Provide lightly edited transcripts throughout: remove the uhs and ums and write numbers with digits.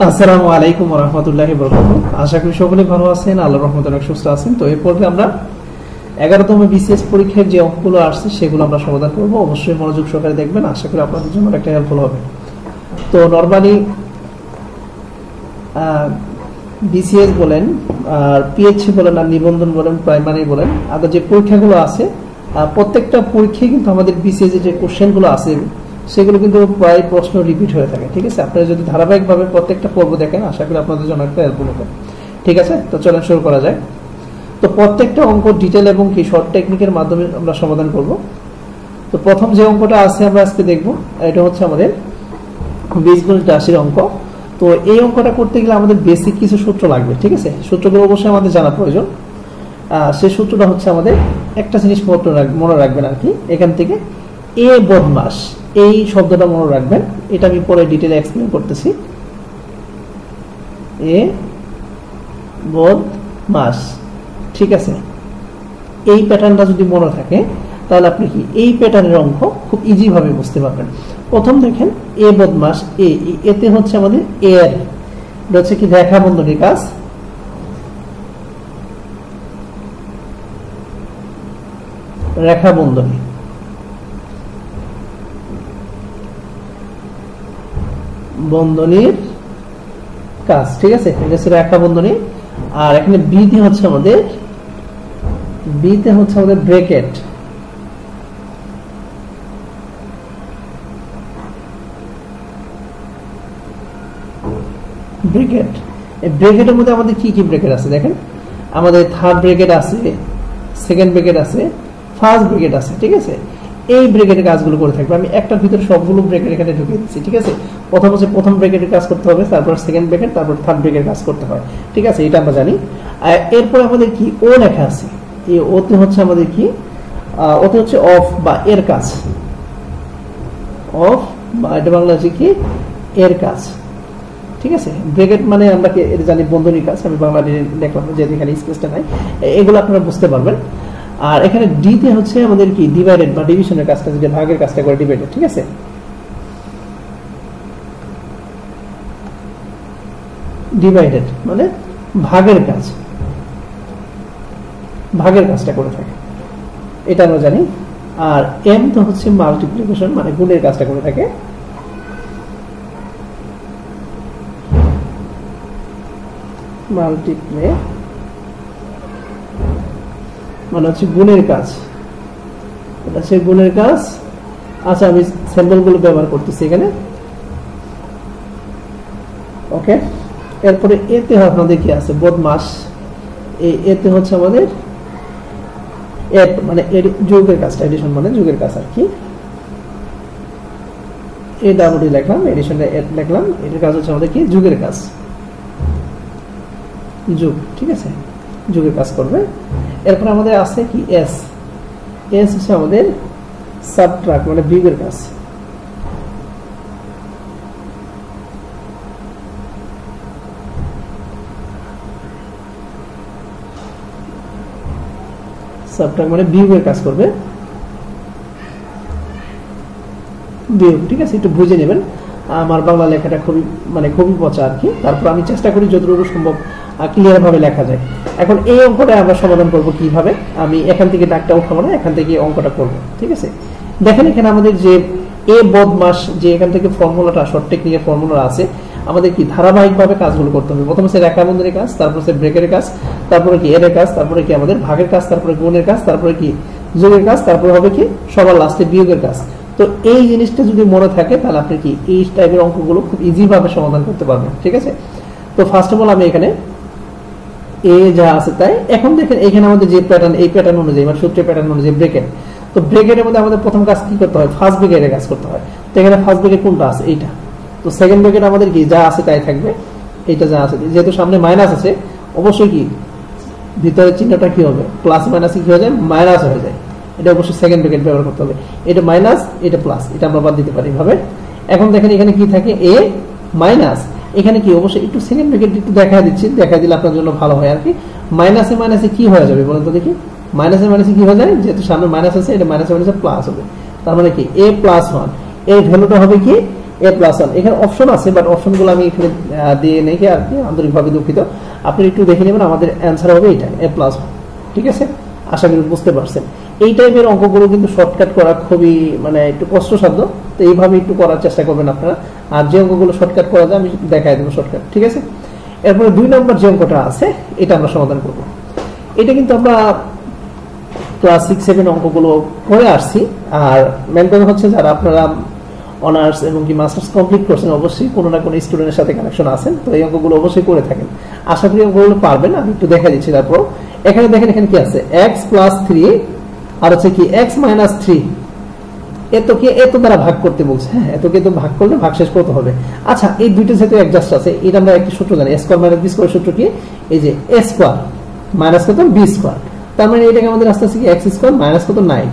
আসসালামু আলাইকুম ওয়া রাহমাতুল্লাহি ওয়া বারাকাতুহু। আশা করি সকলে ভালো আছেন, আল্লাহর রহমতে অনেক সুস্থ আছেন। তো এই পর্বে আমরা 11তম বিসিএস পরীক্ষার যে অঙ্কগুলো আসছে সেগুলো আমরা সমাধান করব। অবশ্যই মনোযোগ সহকারে দেখবেন, আশা করি আপনাদের জন্য একটা হেল্পফুল হবে। তো নরমালি বিসিএস বলেন আর পিএইচসি বলেন আর নিবন্ধন বলেন প্রাইমারি বলেন, আদার যে পরীক্ষাগুলো আছে প্রত্যেকটা পরীক্ষায় কিন্তু আমাদের বিসিএস এর যে কোশ্চেনগুলো আছে সেগুলো কিন্তু প্রায় প্রশ্ন রিপিট হয়ে থাকে। ঠিক আছে, আপনারা যদি ধারাবাহিকভাবে প্রত্যেকটা পর্ব দেখেন আশা করি আপনাদের জন্য একটা হেল্পফুল হবে। ঠিক আছে, তো চলেন শুরু করা যায়। তো প্রত্যেকটা অঙ্ক ডিটেল এবং কি শর্ট টেকনিকের মাধ্যমে আমরা সমাধান করব। তো প্রথম যে অঙ্কটা আছে আমরা আজকে দেখব, এটা হচ্ছে আমাদের বীজগণিত রাশির অঙ্ক। তো এই অঙ্কটা করতে গেলে আমাদের বেসিক কিছু সূত্র লাগবে। ঠিক আছে, সূত্রগুলো অবশ্যই আমাদের জানা প্রয়োজন। সেই সূত্রটা হচ্ছে আমাদের একটা জিনিস মনে রাখবেন আর কি, এখান থেকে এ বদমাস এই শব্দটা মনে রাখবেন। এটা আমি পরে ডিটেইলে এক্সপ্লেইন করতেছি। এ বদমাস, ঠিক আছে, এই প্যাটার্নটা যদি মনে থাকে তাহলে আপনি কি এই প্যাটার্নের অঙ্ক খুব ইজি ভাবে বুঝতে পারবেন। প্রথম দেখেন এ বদমাস, এতে হচ্ছে আমাদের এর হচ্ছে কি রেখা বন্ধনীর কাজ, রেখা বন্ধনী, বন্ধনীর কাজ। ঠিক আছে, এটা হচ্ছে রেখা বন্ধনী। আর এখানে বিতে হচ্ছে আমাদের ব্র্যাকেট, ব্র্যাকেট। এই ব্র্যাকেটের মধ্যে আমাদের কি কি ব্র্যাকেট আছে দেখেন, আমাদের থার্ড ব্র্যাকেট আছে, সেকেন্ড ব্র্যাকেট আছে, ফার্স্ট ব্র্যাকেট আছে। ঠিক আছে, এই ব্র্যাকেটের কাজগুলো করে থাকবে। আমি একটার ভিতরে সবগুলো ব্র্যাকেট এখানে ঢুকিয়ে দিচ্ছি। ঠিক আছে, প্রথম ব্র্যাকেটের কাজ করতে হবে, তারপর সেকেন্ড ব্র্যাকেট, তারপর থার্ড ব্র্যাকেটের কাজ করতে হয়। ঠিক আছে, এটা আমরা জানি। এরপর আমাদের কি ও লেখা আছে, এই ওতে হচ্ছে আমাদের কি, ওতে হচ্ছে অফ বা এর কাজ, অফ বা এটা বাংলা হচ্ছে কি এর কাজ। ঠিক আছে, ব্র্যাকেট মানে আমরা কি এটা জানি বন্ধনীর কাজ, আমি বাংলা দেখলাম যে এখানে স্পেসটা নাই, এগুলো আপনারা বুঝতে পারবেন। আর এখানে ডি তে হচ্ছে আমাদের কি ডিভাইডেড বা ডিভিশনের কাজটা, যেটা ভাগের কাজটা করে ডিভাইডেড। ঠিক আছে, ডিভাইডেড মানে ভাগের কাজ, ভাগের কাজটা করে থাকে, এটা আমরা জানি। আর এম তো হচ্ছে মাল্টিপ্লিকেশন মানে গুণের কাজটা করে থাকে। মাল্টিপ্লে মানে হচ্ছে গুণের কাজ, এটা হচ্ছে গুণের কাজ। আচ্ছা, আমি সিম্বলগুলো ব্যবহার করতেছি এখানে। ওকে, এরপরে এতে আমাদের কি আছে বদমাস, এতে হচ্ছে আমাদের মানে যোগের কাজটা, এডিশন মানে যোগের কাজ আর কি। এ ডাবল লিখলাম, এডিশনটা লিখলাম, এটার কাজ হচ্ছে আমাদের কি যোগের কাজ, যোগ। ঠিক আছে, যোগের কাজ করবে। এরপর আমাদের আছে কি এস, এস হচ্ছে আমাদের সাবট্রাক্ট মানে বিয়োগের কাজ। সাবট্রাক্ট মানে বিয়োগের কাজ করবে, বিয়োগ। ঠিক আছে, একটু বুঝে নেবেন, আমার বাংলা লেখাটা খুবই পচা আর কি। তারপর আমি চেষ্টা করি যতটুকু সম্ভব ক্লিয়ার ভাবে লেখা যায়। এখন এই অঙ্কটা আমরা সমাধান করব কিভাবে, আমি এখান থেকে দাগটা উঠাবো না, এখান থেকে অঙ্কটা করব। ঠিক আছে, দেখেন এখানে আমাদের যে এ বদমাস, যে এখান থেকে ফর্মুলাটা শর্ট টেকনিকের ফর্মুলা আছে, আমাদের কি ধারাবাহিকভাবে কাজগুলো করতে হবে। প্রথমে হচ্ছে রেখা বন্ধনীর কাজ, তারপর হচ্ছে ব্র্যাকেটের কাজ, তারপরে কি এর কাজ, তারপরে কি আমাদের ভাগের কাজ, তারপরে গুণের কাজ, তারপরে কি যোগের কাজ, তারপরে হবে কি সবার লাস্টে বিয়োগের কাজ। তো এই জিনিসটা যদি মনে থাকে তাহলে আপনি কি এই টাইপের অঙ্কগুলো খুব ইজি ভাবে সমাধান করতে পারবেন। ঠিক আছে, তো ফার্স্ট অফ অল আমি এখানে এ যা আছে তাই। এখন দেখেন এখানে আমাদের যে প্যাটার্ন, এই প্যাটার্ন অনুযায়ী মানে সূত্রের প্যাটার্ন অনুযায়ী ব্র্যাকেট, তো ব্র্যাকেটের মধ্যে আমাদের প্রথম কাজ কি করতে হয়, ফার্স্ট ব্র্যাকেটের কাজ করতে হয়। তো এখানে ফার্স্ট ব্র্যাকেট কোনটা আছে, এইটা। তো সেকেন্ড ব্র্যাকেট আমাদের কি যা আছে তাই থাকবে, এইটা যা আছে, যেহেতু সামনে মাইনাস আছে অবশ্যই কি ভিতরের চিহ্নটা কি হবে, প্লাস মাইনাসে কি হয়ে যায়, মাইনাস হয়ে যায়। এটা অবশ্যই সেকেন্ড ব্র্যাকেট ব্যবহার করতে হবে। এটা মাইনাস, এটা প্লাস, এটা আমরা বাদ দিতে পারি এইভাবে। এখন দেখেন এখানে কি থাকে, এ মাইনাস, এখানে কি অবশ্যই একটু সেকেন্ড ব্র্যাকেট একটু দেখা দিচ্ছি, দেখা দিলে আপনার জন্য ভালো হয় আর কি। মাইনাসে মাইনাসে কি হয়ে যাবে বলেন তো দেখি, মাইনাসে মাইনাসে কি হয়ে যায়, যেহেতু সামনে মাইনাস আছে এটা মাইনাসে মাইনাসে প্লাস হবে, তার মানে কি a+1 এর ভ্যালুটা হবে কি, a প্লাস 1 এখানে অপশন আছে, বাট অপশনগুলো আমি এখানে দিয়ে নেই আর কি, আন্তরিকভাবে দুঃখিত। আপনি একটু দেখে নেবেন, আমাদের অ্যান্সার হবে এটা a প্লাস 1। ঠিক আছে, আশা করি বুঝতে পারছেন। এই টাইপের অঙ্কগুলো কিন্তু শর্টকাট করা খুবই মানে একটু কষ্টসাধ্য, তো এইভাবে একটু করার চেষ্টা করবেন আপনারা। আর যে অঙ্কগুলো শর্টকাট করা যায় আমি দেখাই দেবো শর্টকাট। ঠিক আছে, এরপরে 2 নম্বর যে অঙ্কটা আছে এটা আমরা সমাধান করব। এটা কিন্তু আমরা ক্লাস 6-7 অঙ্কগুলো করে আসছি। আর মেন কথা হচ্ছে যারা আপনারা অনার্স এবং কি মাস্টার্স কমপ্লিট করছেন অবশ্যই কোনো না কোনো স্টুডেন্টের সাথে কানেকশন আছেন, তো এই অঙ্কগুলো অবশ্যই করে থাকেন। আশা করি অঙ্কগুলো পারবেন। আমি একটু দেখা দিচ্ছি। তারপর এখানে দেখেন, এখানে কি আছে, x প্লাস 3 আর হচ্ছে কি x মাইনাস 3, এতকে এত দ্বারা ভাগ করতে বলছে। হ্যাঁ, এতকে তো ভাগ করলে ভাগশেষ কত হবে। আচ্ছা, এই দুইটা যেহেতু অ্যাডজাস্ট আছে, এটা আমরা একটা সূত্র জানি, a square minus b square সূত্র কি, এই যে a স্কয়ার মাইনাস কত b স্কয়ার, তার মানে এটাকে আমাদের আস্তে আস্তে কি x স্কয়ার মাইনাস কত 9।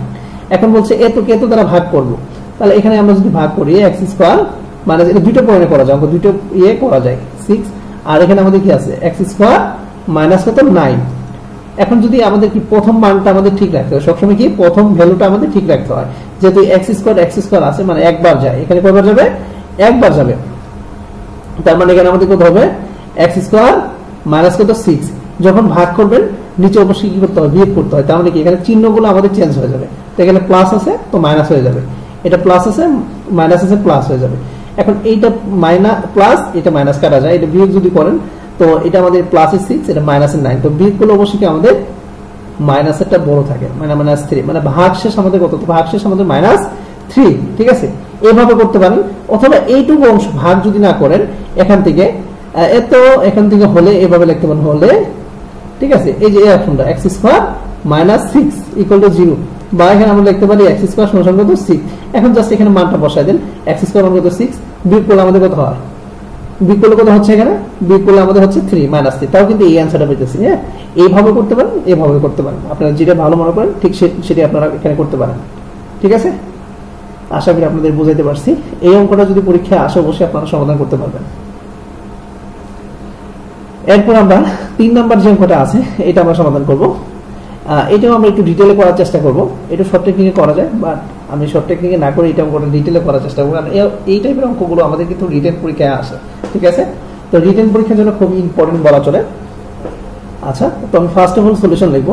এখন বলছে এতকে এত দ্বারা ভাগ করব, তাহলে এখানে আমরা যদি ভাগ করি x স্কয়ার মাইনাস, এটা দুটো পয়েন্টে করা যায়, অঙ্ক দুটো করা যায় 6, আর এখানে আমাদের কি আছে x স্কয়ার মাইনাস কত 9। এখন যদি আমাদের কি প্রথম মানটা আমাদের ঠিক রাখতে হয়, সবসময় কি প্রথম ভ্যালুটা আমাদের ঠিক রাখতে হয়। যেহেতু x স্কয়ার আছে, মানে একবার যায়, এখানে কয়বার যাবে, একবার যাবে। তার মানে এখানে আমাদের কত হবে, x স্কয়ার মাইনাস কত 6। যখন ভাগ করবেন নিচে অবশ্যই কি করতে হবে, বিয়োগ করতে হয়। তার মানে কি এখানে চিহ্নগুলো আমাদের চেঞ্জ হয়ে যাবে। তো এখানে প্লাস আছে তো মাইনাস হয়ে যাবে, এটা প্লাস আছে মাইনাস আছে প্লাস হয়ে যাবে। এখন এইটা মাইনাস প্লাস, এটা মাইনাস কাটা যায়, এটা বিয়োগ যদি করেন তো এটা আমাদের প্লাসের 6, এটা মাইনাসের 9। তো বিয়োগ করলে অবশ্যই কি আমাদের মাইনাসেরটা বড় থাকে, মানে মাইনাস 3, মানে ভাগশেষ আমাদের কত, তো ভাগশেষ আমাদের মাইনাস 3। ঠিক আছে, এইভাবে করতে পারেন। অথবা এইটুকু অংশ ভাগ যদি না করেন, এখান থেকে এত, এখান থেকে হলে এভাবে লিখতে পারেন, হলে ঠিক আছে, এই যে এই অপশনটা x square minus 6 equal to 0, বা এখানে আমরা লিখতে পারি x স্কয়ার সমান কত 6। এখন জাস্ট এখানে মানটা বসাই দেন, x স্কয়ার মান কত 6, বিয়োগ করলে আমাদের কত হয়, বিয়োগ করলে কত হচ্ছে, এখানে বিয়োগ করলে আমাদের হচ্ছে 3 মাইনাস 3। তাও কিন্তু এই অ্যানসারটা পেতেছি। হ্যাঁ, এইভাবে করতে পারেন, এইভাবে করতে পারেন, আপনারা যেটা ভালো মনে করেন ঠিক সেটি আপনারা এখানে করতে পারেন। ঠিক আছে, আশা করি আপনাদের বুঝাইতে পারছি। এই অঙ্কটা যদি পরীক্ষায় আসে অবশ্যই আপনারা সমাধান করতে পারবেন। এরপর আমরা 3 নাম্বার যে অঙ্কটা আছে এটা আমরা সমাধান করব। এটাও আমরা একটু ডিটেইলে করার চেষ্টা করব। এটা শর্ট টেকনিকে করা যায়, বাট আমি শর্ট টেকনিকে না করে এটা অঙ্কটা ডিটেইলে করার চেষ্টা করব, কারণ এই টাইপের অঙ্কগুলো আমাদের কিন্তু রিটেন পরীক্ষায় আসে। ঠিক আছে, তো রিটেন পরীক্ষার জন্য খুব ইম্পর্টেন্ট বলা চলে। আচ্ছা, তো আমি ফার্স্ট অফ অল সলিউশন লিখব।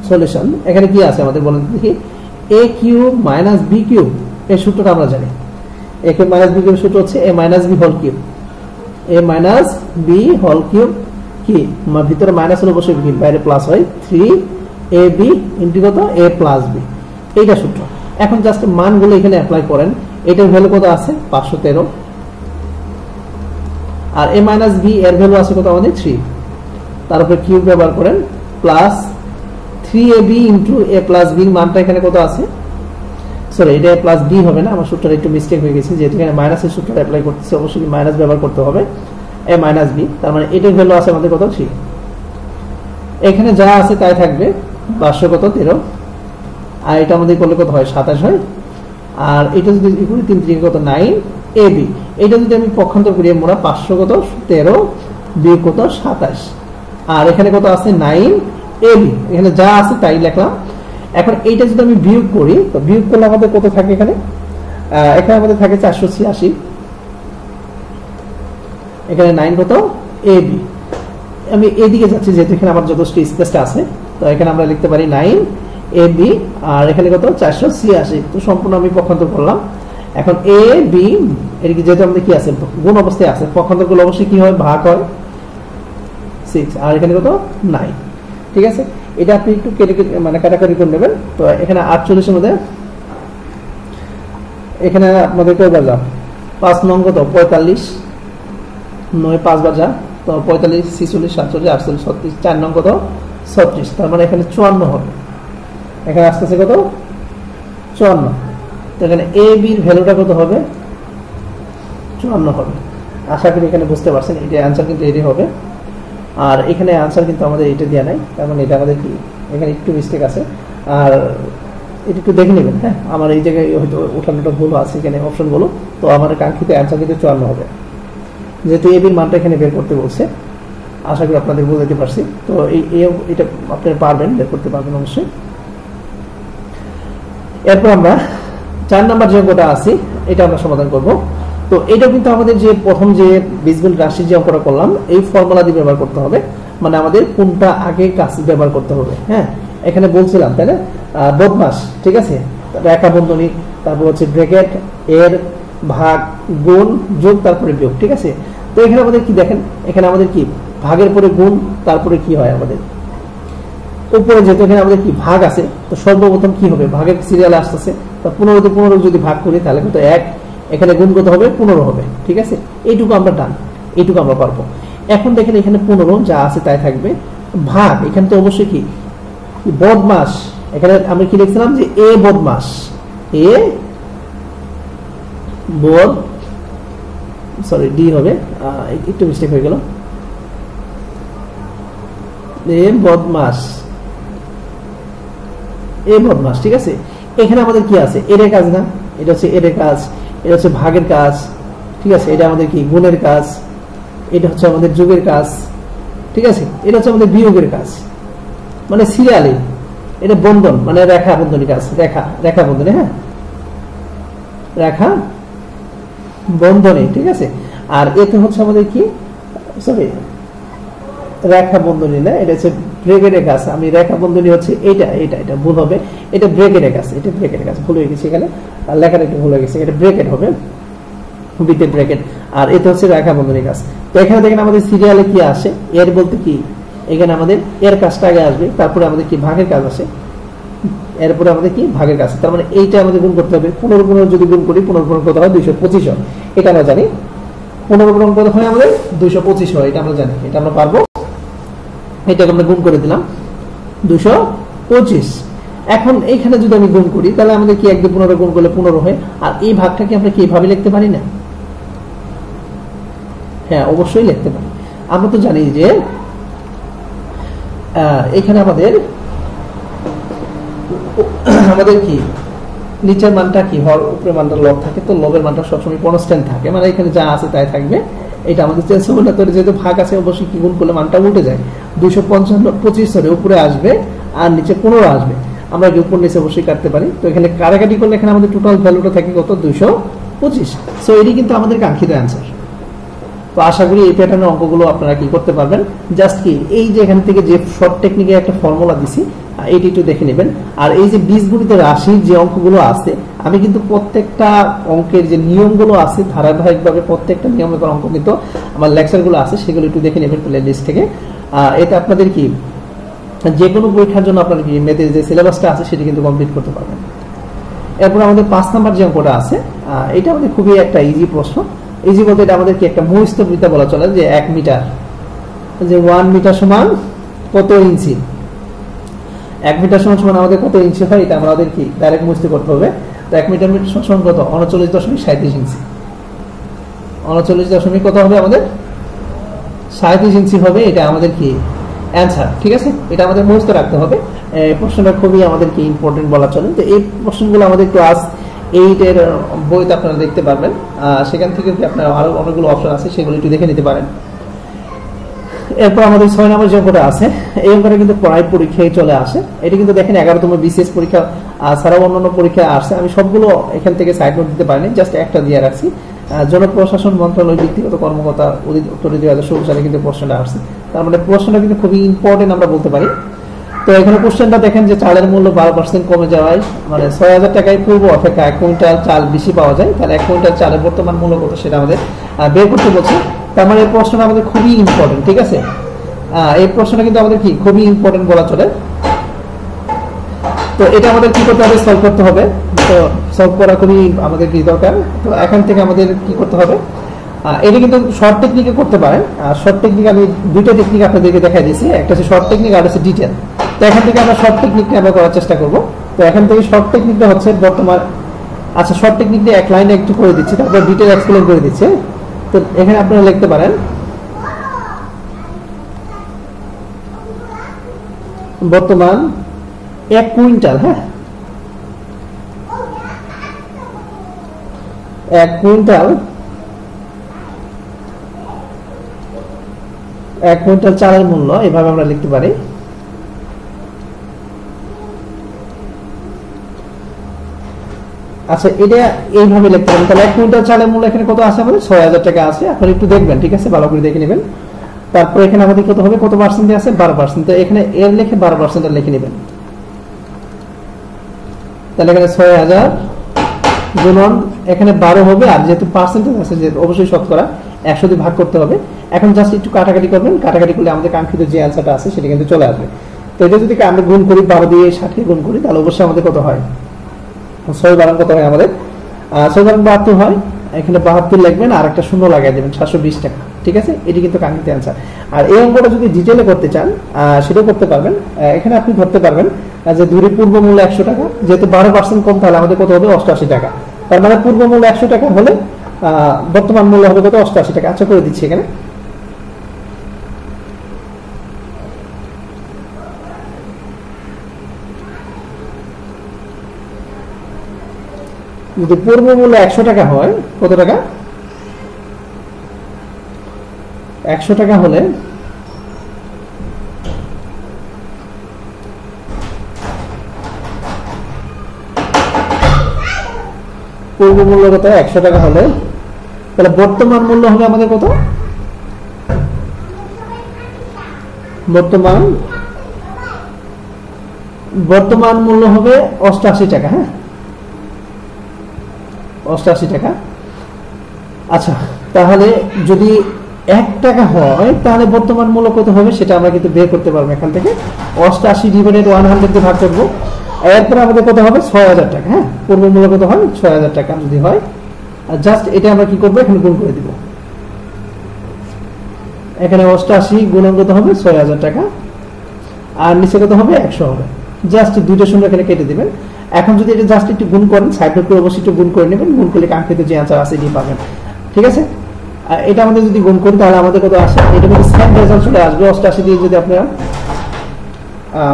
সলিউশন এখানে কি আছে আমাদের বলেন দেখি, a cube minus b cube, এই সূত্রটা আমরা জানি। a cube minus b cube সূত্র হচ্ছে a minus b whole cube, a minus b whole cube কি, ভিতরে মাইনাস হলে অবশ্যই b, বাইরে প্লাস হয়, 3ab ইনটু কত a প্লাস b, এইটা সূত্র। এখন জাস্ট মানগুলো এখানে অ্যাপ্লাই করেন। এটার ভ্যালু কত আছে 513, আর a মাইনাস b এর ভ্যালু আছে কত আমাদের 3, তার উপরে কিউব ব্যবহার করেন, plus 3ab into a plus b এর মানটা এখানে কত আছে, সরি এটা a প্লাস b হবে না, আমার সূত্রটা একটু মিস্টেক হয়ে গেছে, যেহেতু এখানে মাইনাসের সূত্রটা অ্যাপ্লাই করতেছে অবশ্যই মাইনাস ব্যবহার করতে হবে, a মাইনাস b, তার মানে এটার ভ্যালু আছে আমাদের কত 3। এখানে যা আছে তাই থাকবে, 500 কত 13, আর এটা আমাদের করলে কত হয় 27 হয়, আর এটা যদি করি 3 3 কত 9ab, এটা যদি আমি পক্ষান্তর করি আমরা 500 কত 13 বিয়োগ কত 27, আর এখানে কত আছে 9ab, এখানে যা আছে তাই লিখলাম। এখন এইটা যদি আমি বিয়োগ করি, তো বিয়োগ করলে আমাদের কত থাকে, এখানে আমাদের থাকে 486, এখানে 9 কত ab, আমি এদিকে যাচ্ছি যেহেতু এখানে আমার যথেষ্ট স্পেসটা আছে, তো এখানে আমরা লিখতে পারি 9ab, আর এখানে কত 486, তো সম্পূর্ণ আমি পক্ষান্তর করলাম। এখন ab এদিকে যেহেতু আমাদের কি আছে গুণ অবস্থায় আছে, পক্ষান্তর করলে অবশ্যই কি হয় ভাগ হয় 6, আর এখানে কত 9। ঠিক আছে, এটা আপনি একটু মানে কাটাকাটি করে নেবেন। তো এখানে 48 এর মধ্যে এখানে আমাদের কয়বার যা 5 নং কত 45, 9 5 বার যা, তো 45 46 47 48 36, 4 নং কত 36, তার মানে এখানে 54 হবে। এখানে আস্তে আস্তে কত 54, তো এখানে a b এর ভ্যালুটা কত হবে 54 হবে। আশা করি এখানে বুঝতে পারছেন, এটা অ্যানসার কিন্তু এটাই হবে। আর এখানে আনসার কিন্তু আমাদের এটা দেয়া নাই, তার মানে এটা আমাদের কি এখানে একটু মিস্টেক আছে, আর এটা একটু দেখে নেবেন। হ্যাঁ, আমার এই জায়গায় হয়তো ওঠানোটা ভুল আছে এখানে অপশনগুলো, তো আমার কাঙ্ক্ষিত অ্যানসার কিন্তু 54 হবে, যেহেতু এবির মানটা এখানে বের করতে বলছে। আশা করি আপনাদের বুঝাতে পারছি। তো এটা আপনারা পারবেন, বের করতে পারবেন অবশ্যই। এরপর আমরা 4 নাম্বার যে অঙ্কটা আছে এটা আমরা সমাধান করব। তো এটা কিন্তু আমাদের যে প্রথম যে বীজগণিত রাশির যে অঙ্কটা করলাম এই ফর্মুলা দিয়ে ব্যবহার করতে হবে, মানে আমাদের কোনটা আগে কাজ ব্যবহার করতে হবে। হ্যাঁ, এখানে বলছিলাম তাই না, বদমাস, ঠিক আছে, রেখা বন্ধনী, তারপর হচ্ছে ব্র্যাকেট, এর ভাগ, গুণ, যোগ, তারপরে বিয়োগ, ঠিক আছে। তো এখানে আমাদের কি দেখেন, এখানে আমাদের কি ভাগের পরে গুণ, তারপরে কি হয় আমাদের উপরে, যেহেতু এখানে আমাদের কি ভাগ আছে, তো সর্বপ্রথম কি হবে, ভাগের সিরিয়ালে আসতেছে, তো 15 যদি ভাগ করি তাহলে কিন্তু 1, এখানে গুণ কত হবে, 15 হবে, ঠিক আছে। এইটুকু আমরা ডান, এইটুকু আমরা পারবো। এখন দেখেন এখানে 15 যা আছে তাই থাকবে, ভাগ, এখানে তো অবশ্যই কি বদমাস, এখানে আমরা কি লিখছিলাম যে এ বদমাস, এ বদ, সরি ডি হবে, একটু মিস্টেক হয়ে গেল, এ বদমাস, এ বদমাস, ঠিক আছে। এখানে আমাদের কি আছে, এর কাজ না, এটা হচ্ছে এর কাজ, এটা হচ্ছে ভাগের কাজ, ঠিক আছে, এটা আমাদের কি গুণের কাজ, এটা হচ্ছে আমাদের যোগের কাজ, ঠিক আছে, এটা হচ্ছে আমাদের বিয়োগের কাজ, মানে সিরিয়ালি এটা বন্ধন, মানে রেখা বন্ধনী কাজ, রেখা বন্ধনী, হ্যাঁ, রেখা বন্ধনী, ঠিক আছে। আর এতে হচ্ছে আমাদের কি, সরি রেখা বন্ধনী না, এটা হচ্ছে ব্রেকেটের কাজ, আমি রেখা বন্ধনী হচ্ছে এটা এটা এটা ভুল হবে, এটা ব্রেকেটের কাজ, এটা ব্রেকেটের কাজ ভুল হয়ে গেছে, এখানে লেখাটা একটু ভুল হয়ে গেছে, এটা ব্রেকেট হবে, বিতে ব্রেকেট, আর এটা হচ্ছে রেখা বন্ধনীর কাজ। তো এখানে দেখেন আমাদের সিরিয়ালে কি আসে, এর বলতে কি, এখানে আমাদের এর কাজটা আগে আসবে, তারপরে আমাদের কি ভাগের কাজ আসে, এরপরে আমাদের কি ভাগের কাজ, তার মানে এইটা আমাদের গুণ করতে হবে, 15 যদি গুণ করি 15 কত হয় 225 হয়, এটা আমরা জানি, 15 কত হয় আমাদের 225 হয়, এটা আমরা জানি, এটা আমরা পারবো, এটাকে আমরা গুণ করে দিলাম 225। এখন এইখানে যদি আমি গুণ করি তাহলে আমাদের কি 1 দিয়ে 15 গুণ করলে 15 হয়, আর এই ভাগটাকে আমরা কি এভাবে লিখতে পারি না, হ্যাঁ অবশ্যই লিখতে পারি। আমরা তো জানি যে এখানে আমাদের কি নিচের মানটা কি হর, উপরের মানটা লব থাকে, তো লবের মানটা সবসময় কনস্ট্যান্ট থাকে, মানে এখানে যা আছে তাই থাকবে, এটা আমাদের চেঞ্জ হবে না। তো যেহেতু ভাগ আছে অবশ্যই কি গুণ করলে মানটা উল্টে যায়, 225 ধরে উপরে আসবে আর নিচে 15 আসবে, আমরা কি উপর নিচে অবশ্যই কাটতে পারি। তো এখানে কাটাকাটি করলে এখানে আমাদের টোটাল ভ্যালুটা থাকে কত, 225। সো এটি কিন্তু আমাদের কাঙ্ক্ষিত অ্যান্সার। তো আশা করি এই প্যাটার্নের অঙ্কগুলো আপনারা কি করতে পারবেন, জাস্ট কি এই যে এখান থেকে যে শর্ট টেকনিকে একটা ফর্মুলা দিছি এইটি একটু দেখে নেবেন। আর এই যে বীজগণিত রাশির যে অঙ্কগুলো আছে, আমি কিন্তু প্রত্যেকটা অঙ্কের যে নিয়মগুলো আছে ধারাবাহিকভাবে প্রত্যেকটা নিয়মের অঙ্ক কিন্তু আমার লেকচারগুলো আছে, সেগুলো একটু দেখে নেবেন প্লে লিস্ট থেকে। এতে আপনাদের কি যে কোনো পরীক্ষার জন্য আপনার কি ম্যাথের যে সিলেবাসটা আছে সেটা কিন্তু কমপ্লিট করতে পারবেন। এরপর আমাদের 5 নাম্বার যে অঙ্কটা আছে, এটা আমাদের খুবই একটা ইজি প্রশ্ন। ইজি বলতে এটা আমাদের কি একটা মুখস্থবিদ্যা বলা চলে, যে 1 মিটার, যে 1 মিটার সমান কত ইঞ্চি, 1 মিটার সমান আমাদের কত ইঞ্চি হয়, এটা আমাদের কি ডাইরেক্ট মুখস্থ করতে হবে। তো 1 মিটার সমান কত, 39.37 ইঞ্চি, 39 কত হবে আমাদের 37 ইঞ্চি হবে, এটা আমাদের কি অ্যান্সার, ঠিক আছে। এটা আমাদের মুখস্থ রাখতে হবে। প্রশ্নটা খুবই আমাদের কি ইম্পর্টেন্ট বলা চলে। তো এই প্রশ্নগুলো আমাদের ক্লাস 8 এর বইতে আপনারা দেখতে পারবেন, সেখান থেকে আপনারা আরো অনেকগুলো অপশন আছে, সেগুলো একটু দেখে নিতে পারেন। এরপর আমাদের 6 নম্বর যে অঙ্কটা আছে, এই অঙ্কটা কিন্তু প্রায় পরীক্ষায় চলে আসে। এটা কিন্তু দেখেন 11তম বিসিএস পরীক্ষা ছাড়াও অন্যান্য পরীক্ষায় আসছে। আমি সবগুলো এখান থেকে সাইড নোট দিতে পারিনি, জাস্ট একটা দিয়ে রাখছি। জনপ্রশাসন মন্ত্রণালয় ব্যক্তিগত কর্মকর্তা অধিদপ্তর 2016 সালে কিন্তু প্রশ্নটা আসছে। তার মানে প্রশ্নটা কিন্তু খুবই ইম্পর্টেন্ট আমরা বলতে পারি। তো এখানে কোশ্চেনটা দেখেন যে চালের মূল্য 12% কমে যাওয়ায়, মানে 6000 টাকায় পূর্ব অপেক্ষা 1 কুইন্টাল চাল বেশি পাওয়া যায়, তাহলে 1 কুইন্টাল চালের বর্তমান মূল্য কত সেটা আমাদের বের করতে বলছে। তার মানে এই প্রশ্নটা আমাদের খুবই ইম্পর্টেন্ট, ঠিক আছে। এই প্রশ্নটা কিন্তু আমাদের কি খুবই ইম্পর্টেন্ট বলা চলে। তো এটা আমাদের কি করতে হবে, সলভ করতে হবে। তো সলভ করা খুবই আমাদের কি দরকার। তো এখান থেকে আমাদের কি করতে হবে, এটা কিন্তু শর্ট টেকনিকে করতে পারেন। শর্ট টেকনিক আমি দুইটা টেকনিক আপনাদেরকে দেখাই দিয়েছি, একটা হচ্ছে শর্ট টেকনিক আর হচ্ছে ডিটেল। তো এখান থেকে আমরা শর্ট টেকনিকটা আমরা করার চেষ্টা করব। তো এখান থেকে শর্ট টেকনিকটা হচ্ছে বর্তমান, আচ্ছা শর্ট টেকনিকটা এক লাইনে একটু করে দিচ্ছি, তারপর ডিটেল এক্সপ্লেইন করে দিচ্ছি। তো এখানে আপনারা লিখতে পারেন বর্তমান 1 কুইন্টাল, হ্যাঁ 1 কুইন্টাল চালের মূল্য, এভাবে আমরা লিখতে পারি। আচ্ছা এটা এইভাবে লিখতে পারেন। তাহলে 1 কুইন্টাল চালের মূল্য এখানে কত আছে আমাদের? 6000 টাকা আছে। আপনারা একটু দেখবেন, ঠিক আছে, ভালো করে দেখে নেবেন। তারপর এখানে আমাদের কত হবে, কত পার্সেন্ট আছে? 12%। তো এখানে এর লিখে 12% লিখে নেবেন। তাহলে এখানে 6000 গুণন এখানে 12 হবে, আর যেহেতু পার্সেন্টেজ আছে যে অবশ্যই শতকরা 100 দিয়ে ভাগ করতে হবে। এখন জাস্ট একটু কাটাকাটি করবেন, কাটাকাটি করলে আমাদের কাঙ্ক্ষিত যে অ্যান্সারটা আছে সেটা কিন্তু চলে আসবে। তো এটা যদি আমরা গুণ করি 12 দিয়ে 60 গুণ করি, তাহলে অবশ্যই আমাদের কত হয়? 6 12 কত হয় আমাদের? 6 12 72 হয়। এখানে 72 লিখবেন আর একটা শূন্য লাগিয়ে দেবেন, 720 টাকা। ঠিক আছে, এটি কিন্তু কাঙ্ক্ষিত অ্যান্সার। আর এই অঙ্কটা যদি ডিটেইলে করতে চান সেটাও করতে পারবেন। এখানে আপনি ধরতে পারবেন যে দূরের পূর্ব মূল্য 100 টাকা, যেহেতু 12% কম, তাহলে আমাদের কত হবে? 88 টাকা। তার মানে পূর্ব মূল্য 100 টাকা হলে বর্তমান মূল্য হবে কত? 88 টাকা। আচ্ছা করে দিচ্ছি এখানে। যদি পূর্ব মূল্য 100 টাকা হয়, কত টাকা? 100 টাকা হলে পূর্ব মূল্য কত? 100 টাকা হলে তাহলে বর্তমান মূল্য হবে আমাদের কত? বর্তমান মূল্য হবে 88 টাকা। হ্যাঁ, 88 টাকা। আচ্ছা, তাহলে যদি 1 টাকা হয় তাহলে বর্তমান মূল্য কত হবে সেটা আমরা কিন্তু বের করতে পারবো এখান থেকে। 88 ডিভাইডেড 100 দিয়ে ভাগ করবো। এরপরে আমাদের কত হবে? 6000 টাকা। হ্যাঁ, পূর্ব মূল্য কত হয়? 6000 টাকা যদি হয়, আর জাস্ট এটা আমরা কি করবো? এখানে গুণ করে দিব। এখানে 88 গুণন কত হবে? 6000 টাকা, আর নিচে কত হবে? 100 হবে। জাস্ট দুইটা শূন্য এখানে কেটে দিবেন। এখন যদি এটা জাস্ট একটু গুণ করেন, সাইড করে অবশ্যই একটু গুণ করে নেবেন। গুণ করলে কাঙ্ক্ষিত যে অ্যান্সার আছে এটি পাবেন। ঠিক আছে, এটা আমাদের যদি গুণ করি তাহলে আমাদের কত আসে? এটা কিন্তু সেম রেজাল্ট চলে আসবে। 88 দিয়ে যদি আপনারা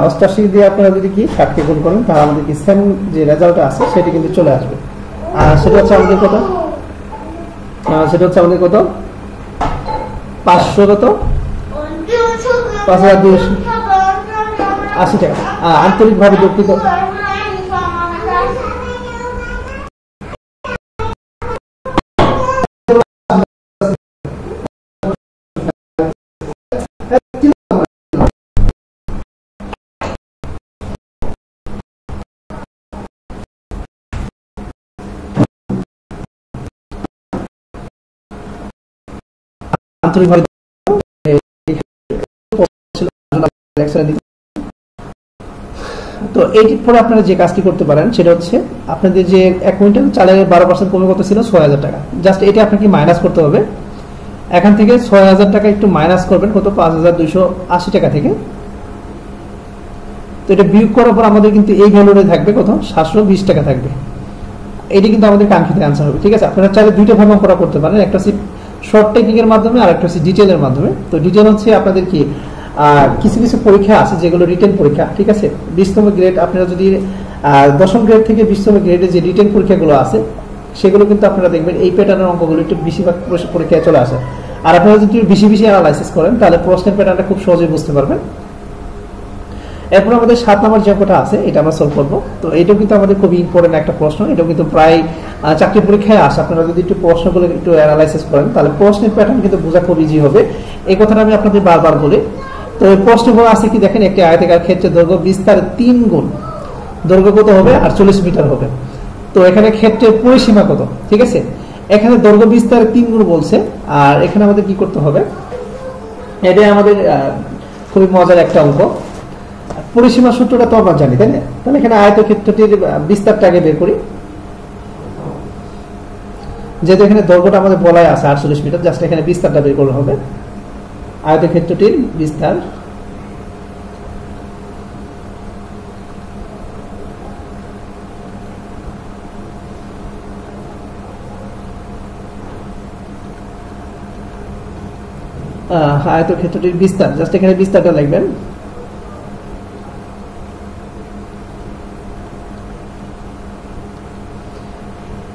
88 দিয়ে আপনারা যদি কি 60 কে গুণ করেন, তাহলে আমাদের কি সেম যে রেজাল্টটা আছে সেটা কিন্তু চলে আসবে। আর সেটা হচ্ছে আমাদের কত? সেটা হচ্ছে আমাদের কত? 500 কত? 5280 টাকা। আন্তরিকভাবে দুঃখিত। আন্তরিকভাবে তো এইটির পরে আপনারা যে কাজটি করতে পারেন সেটা হচ্ছে আপনাদের যে 1 কুইন্টাল চালের 12% কমে কত ছিল? 6000 টাকা। জাস্ট এটা আপনাকে মাইনাস করতে হবে। এখান থেকে 6000 টাকা একটু মাইনাস করবেন কত? 5280 টাকা থেকে। তো এটা বিয়োগ করার পর আমাদের কিন্তু এই ভ্যালুটা থাকবে কত? 720 টাকা থাকবে। এটি কিন্তু আমাদের কাঙ্ক্ষিত অ্যান্সার হবে। ঠিক আছে, আপনারা চাইলে দুইটা ভাবে অঙ্কটা করতে পারেন, একটা হচ্ছে শর্ট টেকনিকের মাধ্যমে আর একটা হচ্ছে ডিটেইলের মাধ্যমে। তো ডিটেইল হচ্ছে আপনাদের কি কিছু কিছু পরীক্ষা আছে যেগুলো রিটেন পরীক্ষা। ঠিক আছে, 20তম গ্রেড আপনারা যদি 10ম গ্রেড থেকে 20তম গ্রেডে যে রিটেন পরীক্ষাগুলো আছে সেগুলো কিন্তু আপনারা দেখবেন এই প্যাটার্নের অঙ্কগুলো একটু বেশিরভাগ পরীক্ষায় চলে আসে। আর আপনারা যদি বেশি বেশি অ্যানালাইসিস করেন তাহলে প্রশ্নের প্যাটার্নটা খুব সহজেই বুঝতে পারবেন। এরপর আমাদের 7 নম্বর যে অঙ্কটা আছে এটা আমরা সলভ করবো। তো এটাও কিন্তু আমাদের খুবই ইম্পর্টেন্ট একটা প্রশ্ন। এটাও কিন্তু প্রায় চাকরি পরীক্ষায় আসে। আপনারা যদি একটু প্রশ্নগুলো একটু অ্যানালাইসিস করেন তাহলে প্রশ্নের প্যাটার্ন কিন্তু বোঝা খুব ইজি হবে। এই কথাটা আমি আপনাদের বারবার বলি। তো এই প্রশ্নগুলো আছে কি দেখেন, একটি আয়তাকার ক্ষেত্রে দৈর্ঘ্য বিস্তার 3 গুণ দৈর্ঘ্য কত হবে? 48 মিটার হবে। তো এখানে ক্ষেত্রের পরিসীমা কত? ঠিক আছে, এখানে দৈর্ঘ্য বিস্তার 3 গুণ বলছে, আর এখানে আমাদের কি করতে হবে? এটাই আমাদের খুবই মজার একটা অঙ্ক। পরিসীমা সূত্রটা তো আমরা জানি, তাই না? তাহলে এখানে আয়তক্ষেত্রটির বিস্তারটা আগে বের করি। যেহেতু এখানে দৈর্ঘ্যটা আমাদের বলাই আছে 48 মিটার, জাস্ট এখানে বিস্তারটা বের করলে হবে। আয়তক্ষেত্রটির বিস্তার আয়তক্ষেত্রটির বিস্তার, জাস্ট এখানে বিস্তারটা লিখবেন।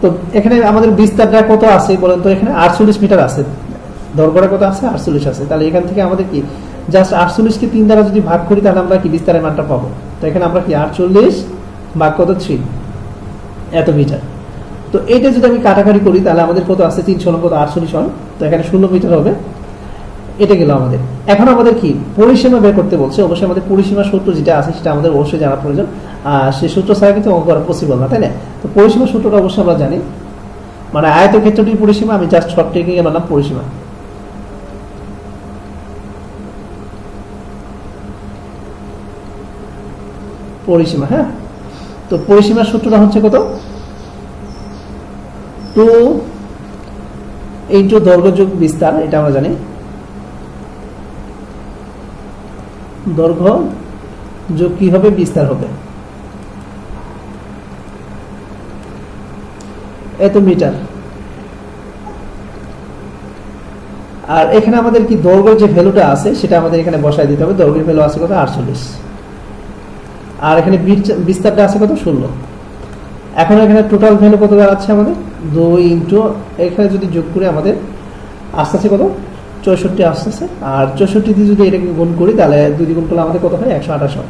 তো এখানে আমাদের বিস্তারটা কত আছে বলেন তো? এখানে 48 মিটার আছে, দৈর্ঘ্যটা কত আছে? 48 আছে। তাহলে এখান থেকে আমাদের কি জাস্ট 48 কে 3 দ্বারা যদি ভাগ করি তাহলে আমরা কি বিস্তারের মানটা পাবো। তো এখানে আমরা কি 48 ভাগ কত? 3, এত মিটার। তো এইটা যদি আমি কাটাকাটি করি তাহলে আমাদের কত আছে 300 লং কত 48 হয়, তো এখানে 16 মিটার হবে। এটা গেল আমাদের। এখন আমাদের কি পরিসীমা বের করতে বলছে, অবশ্যই আমাদের পরিসীমা সূত্র যেটা আছে সেটা আমাদের অবশ্যই জানা প্রয়োজন, আর সেই সূত্র ছাড়া কিন্তু অঙ্ক করা পসিবল না, তাই না? তো পরিসীমা সূত্রটা অবশ্যই আমরা জানি, মানে আয়তক্ষেত্রটির পরিসীমা, আমি জাস্ট শর্ট টেকিং এ বললাম পরিসীমা। পরিসীমা, হ্যাঁ, তো পরিসীমার সূত্রটা হচ্ছে কত, 2 ইনটু দৈর্ঘ্য যোগ বিস্তার, এটা আমরা জানি, দৈর্ঘ্য যোগ কি হবে, বিস্তার হবে, এত মিটার। আর এখানে আমাদের কি দৈর্ঘ্যের যে ভ্যালুটা আছে সেটা আমাদের এখানে বসায় দিতে হবে। দৈর্ঘ্যের ভ্যালু আছে কত, 48, আর এখানে বিস্তারটা আছে কত, 16। এখন এখানে টোটাল ভ্যালু কত দাঁড়াচ্ছে আমাদের, 2 ইনটু এখানে যদি যোগ করে আমাদের আসতেছে কত, 64 আসতেছে। আর 64 দিয়ে যদি এটাকে গুণ করি তাহলে 2 দিয়ে গুণ করলে আমাদের কত হয়, 128 হয়।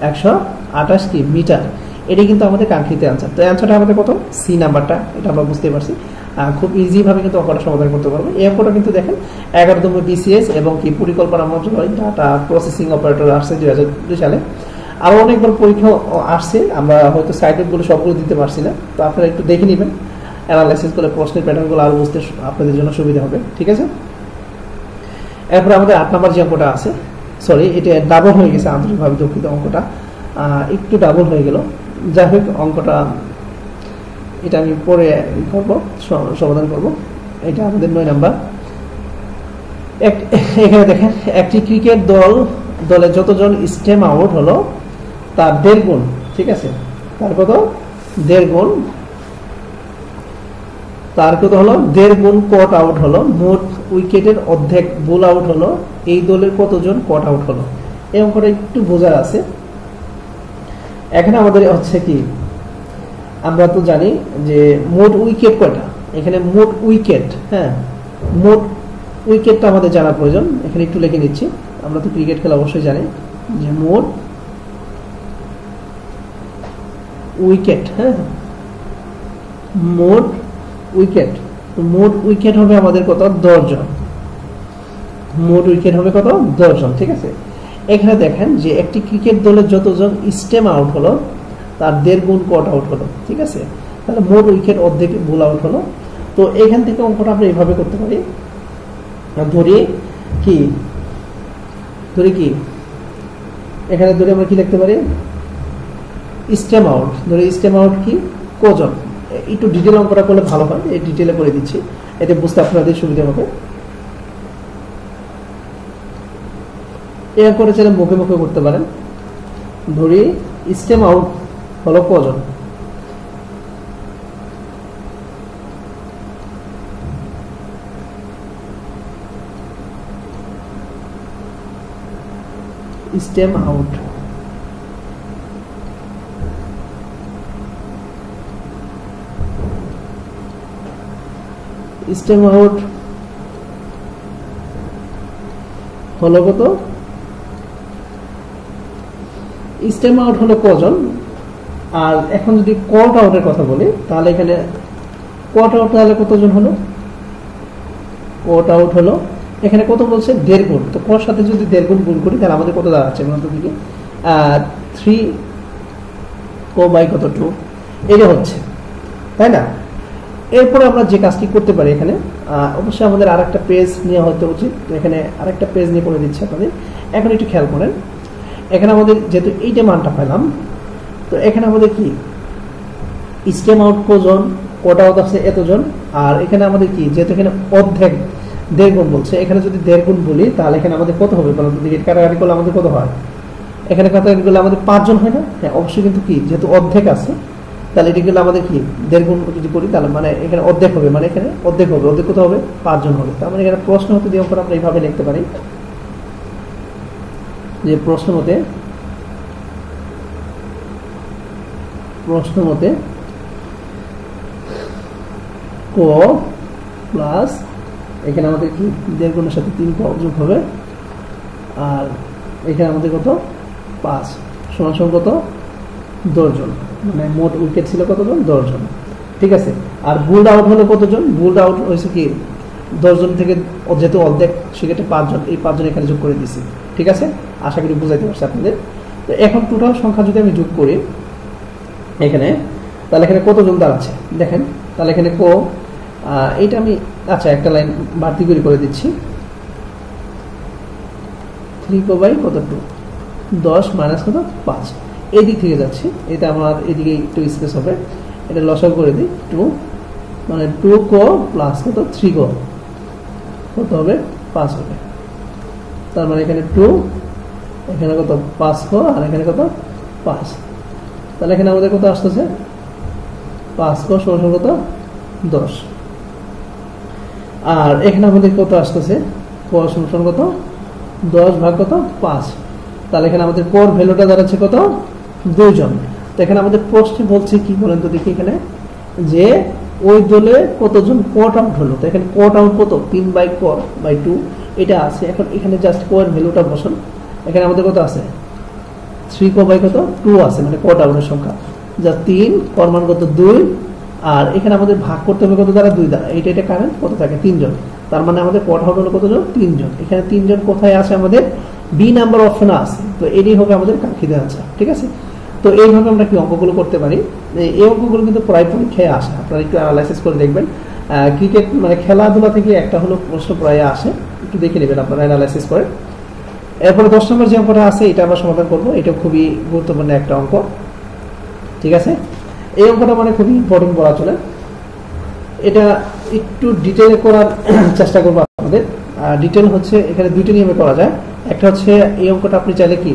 128 কি মিটার, এটাই কিন্তু আমাদের কাঙ্ক্ষিত অ্যান্সার। তো অ্যান্সারটা আমাদের কত, সি নাম্বারটা, এটা আমরা বুঝতে পারছি। খুব ইজি ভাবে কিন্তু অঙ্কটা সমাধান করতে পারবো। এই অঙ্কটা কিন্তু দেখেন 11তম বিসিএস এবং কি পরিকল্পনা মন্ত্রণালয় ডাটা প্রসেসিং অপারেটর আসছে 2002 সালে। আরো অনেকবার পরীক্ষা আসছে, আমরা হয়তো সাইটেগুলো সবগুলো দিতে পারছি না, তো আপনারা একটু দেখে নেবেন, অ্যানালাইসিস করে প্রশ্নের প্যাটার্নগুলো আরো বুঝতে আপনাদের জন্য সুবিধা হবে, ঠিক আছে? এরপরে আমাদের 8 নম্বর যে অঙ্কটা আছে, সরি এটা ডাবল হয়ে গেছে, আন্তরিকভাবে দুঃখিত, অঙ্কটা একটু ডাবল হয়ে গেল। যাই হোক, অঙ্কটা এটা আমি পরে করবো, সমাধান করব। এটা আমাদের 9 নাম্বার। এখানে দেখেন, একটি ক্রিকেট দলে যতজন স্টেম আউট হলো তার 1.5 গুণ, ঠিক আছে, তার কত 1.5 গুণ, তার কত হলো 1.5 গুণ কট আউট হলো, মোট উইকেটের অর্ধেক বোল আউট হলো, এই দলের কতজন কট আউট হলো। এই অঙ্কটা একটু বোঝার আছে। এখানে আমাদের হচ্ছে কি, আমরা তো জানি যে মোট উইকেট কয়টা, এখানে মোট উইকেট, হ্যাঁ, মোট উইকেটটা আমাদের জানা প্রয়োজন। এখানে একটু লিখে নিচ্ছি, আমরা তো ক্রিকেট খেলা অবশ্যই জানি যে মোট উইকেট, হ্যাঁ, মোট উইকেট, মোট উইকেট হবে আমাদের কত, 10 জন। মোট উইকেট হবে কত, 10 জন, ঠিক আছে। এখানে দেখেন যে একটি ক্রিকেট দলের যতজন স্টেম আউট হলো তার 1.5 গুণ কট আউট হলো, ঠিক আছে, তাহলে মোট উইকেট অর্ধেক বোল আউট হলো। তো এখান থেকে অঙ্কটা আমরা এইভাবে করতে পারি, ধরি কি এখানে ধরে আমরা কি লিখতে পারি, স্টেম আউট, ধরি স্টেম আউট কি কজন, একটু ডিটেল অঙ্কটা করলে ভালো হয়, এই ডিটেলে করে দিচ্ছি, এটা বুঝতে আপনাদের সুবিধা হবে। এর করে চাইলে মুখে মুখে করতে পারেন। ধরি স্টেম আউট হলো কজন, স্টেম আউট, স্টেম আউট হলো কত, স্টেম আউট হলো কজন। আর এখন যদি কট আউটের কথা বলি তাহলে এখানে কট আউট তাহলে কতজন হলো, কট আউট হলো এখানে কত বলছে, 1.5 গুণ। তো কর সাথে যদি 1.5 গুণ গুণ করি তাহলে আমাদের কত দাঁড়াচ্ছে, মনে দিকে 3 ও বাই কত 2, এটা হচ্ছে, তাই না? এরপরে আমরা যে কাজটি করতে পারি, এখানে অবশ্যই আমাদের আরেকটা পেজ নিয়ে হতে উচিত, তো এখানে আরেকটা পেজ নিয়ে করে দিচ্ছি আপনাদের। এখন একটু খেয়াল করেন, এখানে আমাদের যেহেতু এইটা মানটা পেলাম, তো এখানে আমাদের কি স্টেম আউট কজন, কট আউট আছে এতজন, আর এখানে আমাদের কি যেহেতু এখানে অর্ধেক 1.5 গুণ বলছে, এখানে যদি 1.5 গুণ বলি তাহলে এখানে আমাদের কত হবে বলুন তো, কাটাকাটি করলে আমাদের কত হয়, এখানে কাটাকাটি করলে আমাদের 5 জন হয় না? হ্যাঁ, অবশ্যই, কিন্তু কি যেহেতু অর্ধেক আছে তাহলে এটা গেলে আমাদের কি 1.5 গুণ যদি করি তাহলে মানে এখানে অর্ধেক হবে, মানে এখানে অর্ধেক হবে, অর্ধেক কত হবে, 5 জন হবে। তার মানে এখানে প্রশ্ন হতে দিয়ে আমরা এইভাবে লিখতে পারি যে প্রশ্ন মতে ক প্লাস এখানে আমাদের কি 1.5 গুণের সাথে 3 যোগ হবে, আর এখানে আমাদের কত 5 সমান কত 10 জন, মানে মোট উইকেট ছিল কতজন, 10 জন। ঠিক আছে। আর বুলড আউট হলো কতজন? বুলড আউট হয়েছে কি 10 জন থেকে, যেহেতু অর্ধেক সেক্ষেত্রে 5 জন, এই 5 জন এখানে যোগ করে দিচ্ছি। ঠিক আছে, আশা করি বুঝাইতে পারছি আপনাদের। তো এখন টোটাল সংখ্যা যদি আমি যোগ করি এখানে, তাহলে এখানে কতজন দাঁড়াচ্ছে দেখেন। তাহলে এখানে এইটা আমি আচ্ছা একটা লাইন বাড়তি করে দিচ্ছি। 3 বাই কত 2, 10 মাইনাস কত 5, এই দিক থেকে যাচ্ছি। এটা আমার এদিকে একটু স্পেস হবে, এটা লসাগু করে দিই 2, মানে 2 কো প্লাস কত 3 কো কত হবে 5 হবে। তার মানে এখানে 2, এখানে কত 5 কো, আর এখানে কত 5। তাহলে এখানে আমাদের কত আসতেছে 5 কো সমান কত 10। আর এখানে আমাদের কত আসতেছে কো সমান কত 10 ভাগ কত 5। তাহলে এখানে আমাদের কোর ভ্যালুটা দাঁড়াচ্ছে কত 2 জন। তো এখানে আমাদের প্রশ্নে বলছে কি বলেন তো দেখি এখানে, যে ওই দলে কতজন কোট আউট হলো। তো এখানে কোট আউট কত 3 বাই কোর বাই 2 এটা আছে। এখন এখানে জাস্ট কোর ভ্যালুটা বসান। এখানে আমাদের কত আছে 3 কো বাই কত 2 আছে, মানে কোট আউটের সংখ্যা যা 3, কোর মান কত 2। আর এখানে আমাদের ভাগ করতে হবে কত দ্বারা 2 দ্বারা, এটা কারেন্ট কত থাকে 3 জন। তার মানে আমাদের কোট আউট হলো কতজন 3 জন। এখানে 3 জন কোথায় আছে আমাদের বি নাম্বার অপশনে আছে। তো এটাই হবে আমাদের কাঙ্ক্ষিত আনসার। ঠিক আছে, তো এইভাবে আমরা কি অঙ্কগুলো করতে পারি। এই অঙ্কগুলো কিন্তু প্রায় পরীক্ষায় আসে, আপনারা একটু অ্যানালাইসিস করে দেখবেন। ক্রিকেট মানে খেলাধুলা থেকে একটা হলো প্রশ্ন প্রায় আসে, একটু দেখে নেবেন আপনারা অ্যানালাইসিস করে। এরপরে 10 নম্বর যে অঙ্কটা আছে এটা আমরা সমাধান করবো। এটা খুবই গুরুত্বপূর্ণ একটা অঙ্ক। ঠিক আছে, এই অঙ্কটা মানে খুবই ইম্পর্টেন্ট বলা চলে। এটা একটু ডিটেলে করার চেষ্টা করবো আপনাদের। ডিটেল হচ্ছে এখানে দুইটা নিয়মে করা যায়। একটা হচ্ছে এই অঙ্কটা আপনি চাইলে কি